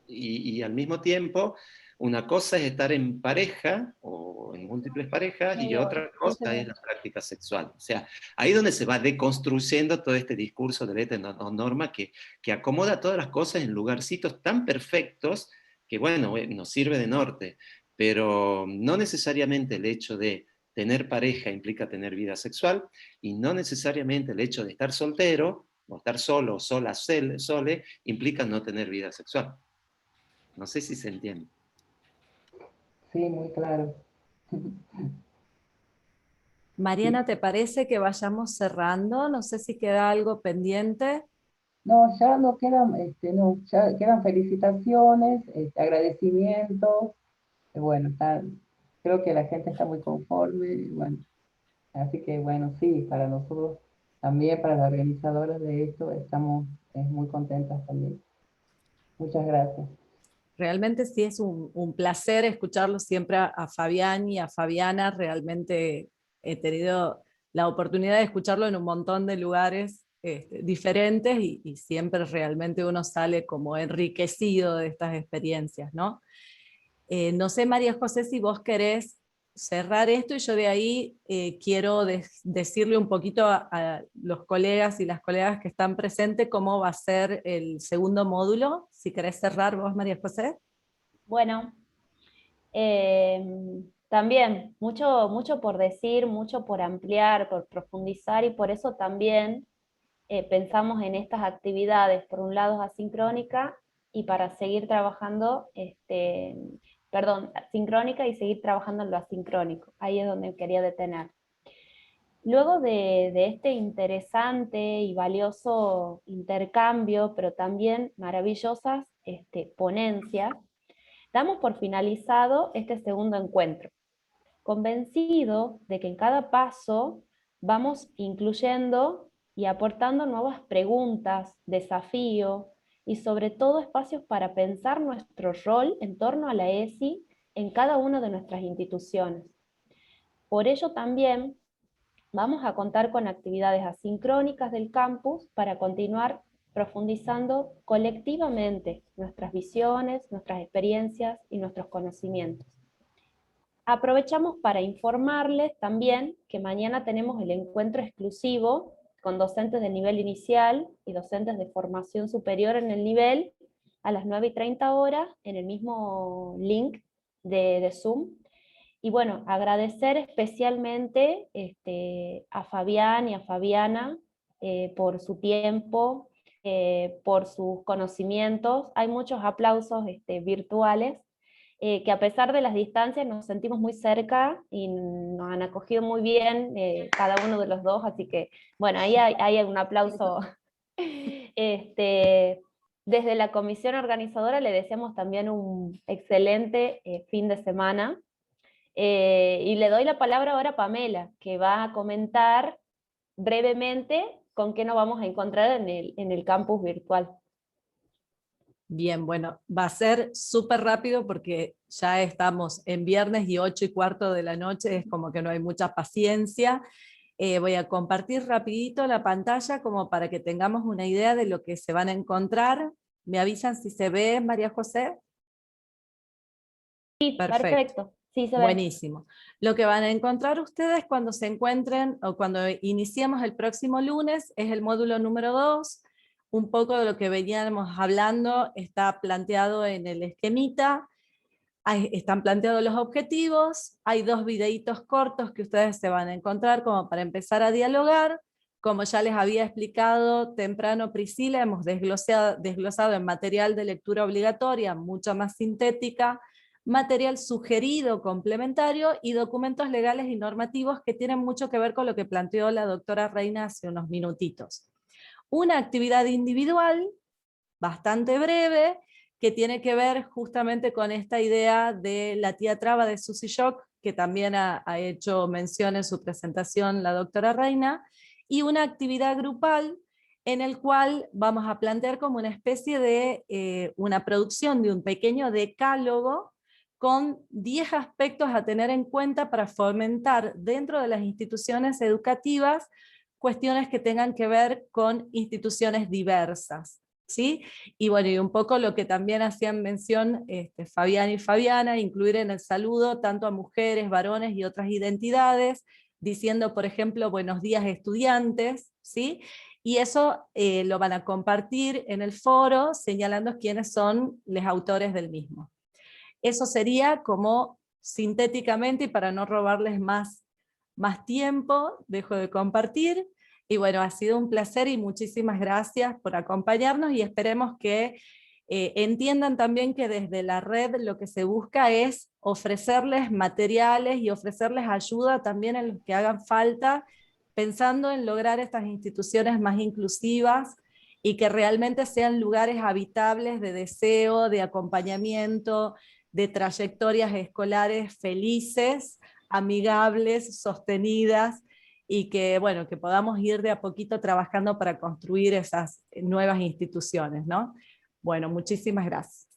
Y al mismo tiempo, una cosa es estar en pareja o en múltiples parejas y otra cosa es la práctica sexual. O sea, ahí es donde se va deconstruyendo todo este discurso de la norma que acomoda todas las cosas en lugarcitos tan perfectos que, bueno, nos sirve de norte, pero no necesariamente el hecho de tener pareja implica tener vida sexual, y no necesariamente el hecho de estar soltero, o estar solo, sola, sole, implica no tener vida sexual. No sé si se entiende. Sí, muy claro. Mariana, ¿te parece que vayamos cerrando? No sé si queda algo pendiente. No, ya no quedan, no, ya quedan felicitaciones, agradecimientos, bueno, creo que la gente está muy conforme, bueno, así que bueno, sí, para nosotros también, para las organizadoras de esto, estamos muy contentas también. Muchas gracias. Realmente sí es un placer escucharlo siempre a Fabián y a Fabiana. Realmente he tenido la oportunidad de escucharlo en un montón de lugares diferentes y siempre realmente uno sale como enriquecido de estas experiencias, ¿no? No sé, María José, si vos querés cerrar esto y yo de ahí quiero decirle un poquito a los colegas y las colegas que están presentes cómo va a ser el segundo módulo. Si querés cerrar vos, María José. Bueno, también mucho, mucho por decir, mucho por ampliar, por profundizar, y por eso también pensamos en estas actividades, por un lado asincrónica, y para seguir trabajando, sincrónica y seguir trabajando en lo asincrónico. Ahí es donde quería detener. Luego de este interesante y valioso intercambio, pero también maravillosas ponencias, damos por finalizado este segundo encuentro, convencido de que en cada paso vamos incluyendo y aportando nuevas preguntas, desafíos y sobre todo espacios para pensar nuestro rol en torno a la ESI en cada una de nuestras instituciones. Por ello también vamos a contar con actividades asincrónicas del campus para continuar profundizando colectivamente nuestras visiones, nuestras experiencias y nuestros conocimientos. Aprovechamos para informarles también que mañana tenemos el encuentro exclusivo con docentes de nivel inicial y docentes de formación superior en el nivel a las 9:30 horas en el mismo link de Zoom. Y bueno, agradecer especialmente a Fabián y a Fabiana por su tiempo, por sus conocimientos. Hay muchos aplausos virtuales, que a pesar de las distancias nos sentimos muy cerca y nos han acogido muy bien cada uno de los dos, así que bueno, ahí hay un aplauso. Desde la comisión organizadora le deseamos también un excelente fin de semana. Y le doy la palabra ahora a Pamela, que va a comentar brevemente con qué nos vamos a encontrar en el campus virtual. Bien, bueno, va a ser súper rápido porque ya estamos en viernes y 8:15 de la noche, es como que no hay mucha paciencia. Voy a compartir rapidito la pantalla como para que tengamos una idea de lo que se van a encontrar. ¿Me avisan si se ve, María José? Sí, perfecto. Sí, se ve. Buenísimo. Lo que van a encontrar ustedes cuando se encuentren o cuando iniciemos el próximo lunes es el módulo número 2, un poco de lo que veníamos hablando está planteado en el esquemita. Están planteados los objetivos, hay 2 videitos cortos que ustedes se van a encontrar como para empezar a dialogar. Como ya les había explicado temprano Priscila, hemos desglosado en material de lectura obligatoria, mucho más sintética, material sugerido complementario y documentos legales y normativos que tienen mucho que ver con lo que planteó la doctora Reina hace unos minutitos. Una actividad individual, bastante breve, que tiene que ver justamente con esta idea de la tía traba de Susie Shock, que también ha hecho mención en su presentación la doctora Reina, y una actividad grupal en el cual vamos a plantear como una especie de una producción de un pequeño decálogo con 10 aspectos a tener en cuenta para fomentar dentro de las instituciones educativas cuestiones que tengan que ver con instituciones diversas. ¿Sí? Y bueno, y un poco lo que también hacían mención Fabián y Fabiana, incluir en el saludo tanto a mujeres, varones y otras identidades, diciendo, por ejemplo, buenos días estudiantes, ¿sí? Y eso lo van a compartir en el foro, señalando quiénes son los autores del mismo. Eso sería como sintéticamente, y para no robarles más tiempo, dejo de compartir. Y bueno, ha sido un placer y muchísimas gracias por acompañarnos y esperemos que entiendan también que desde la red lo que se busca es ofrecerles materiales y ofrecerles ayuda también en los que hagan falta, pensando en lograr estas instituciones más inclusivas y que realmente sean lugares habitables de deseo, de acompañamiento, de trayectorias escolares felices, amigables, sostenidas, y que, bueno, que podamos ir de a poquito trabajando para construir esas nuevas instituciones, ¿no? Bueno, muchísimas gracias.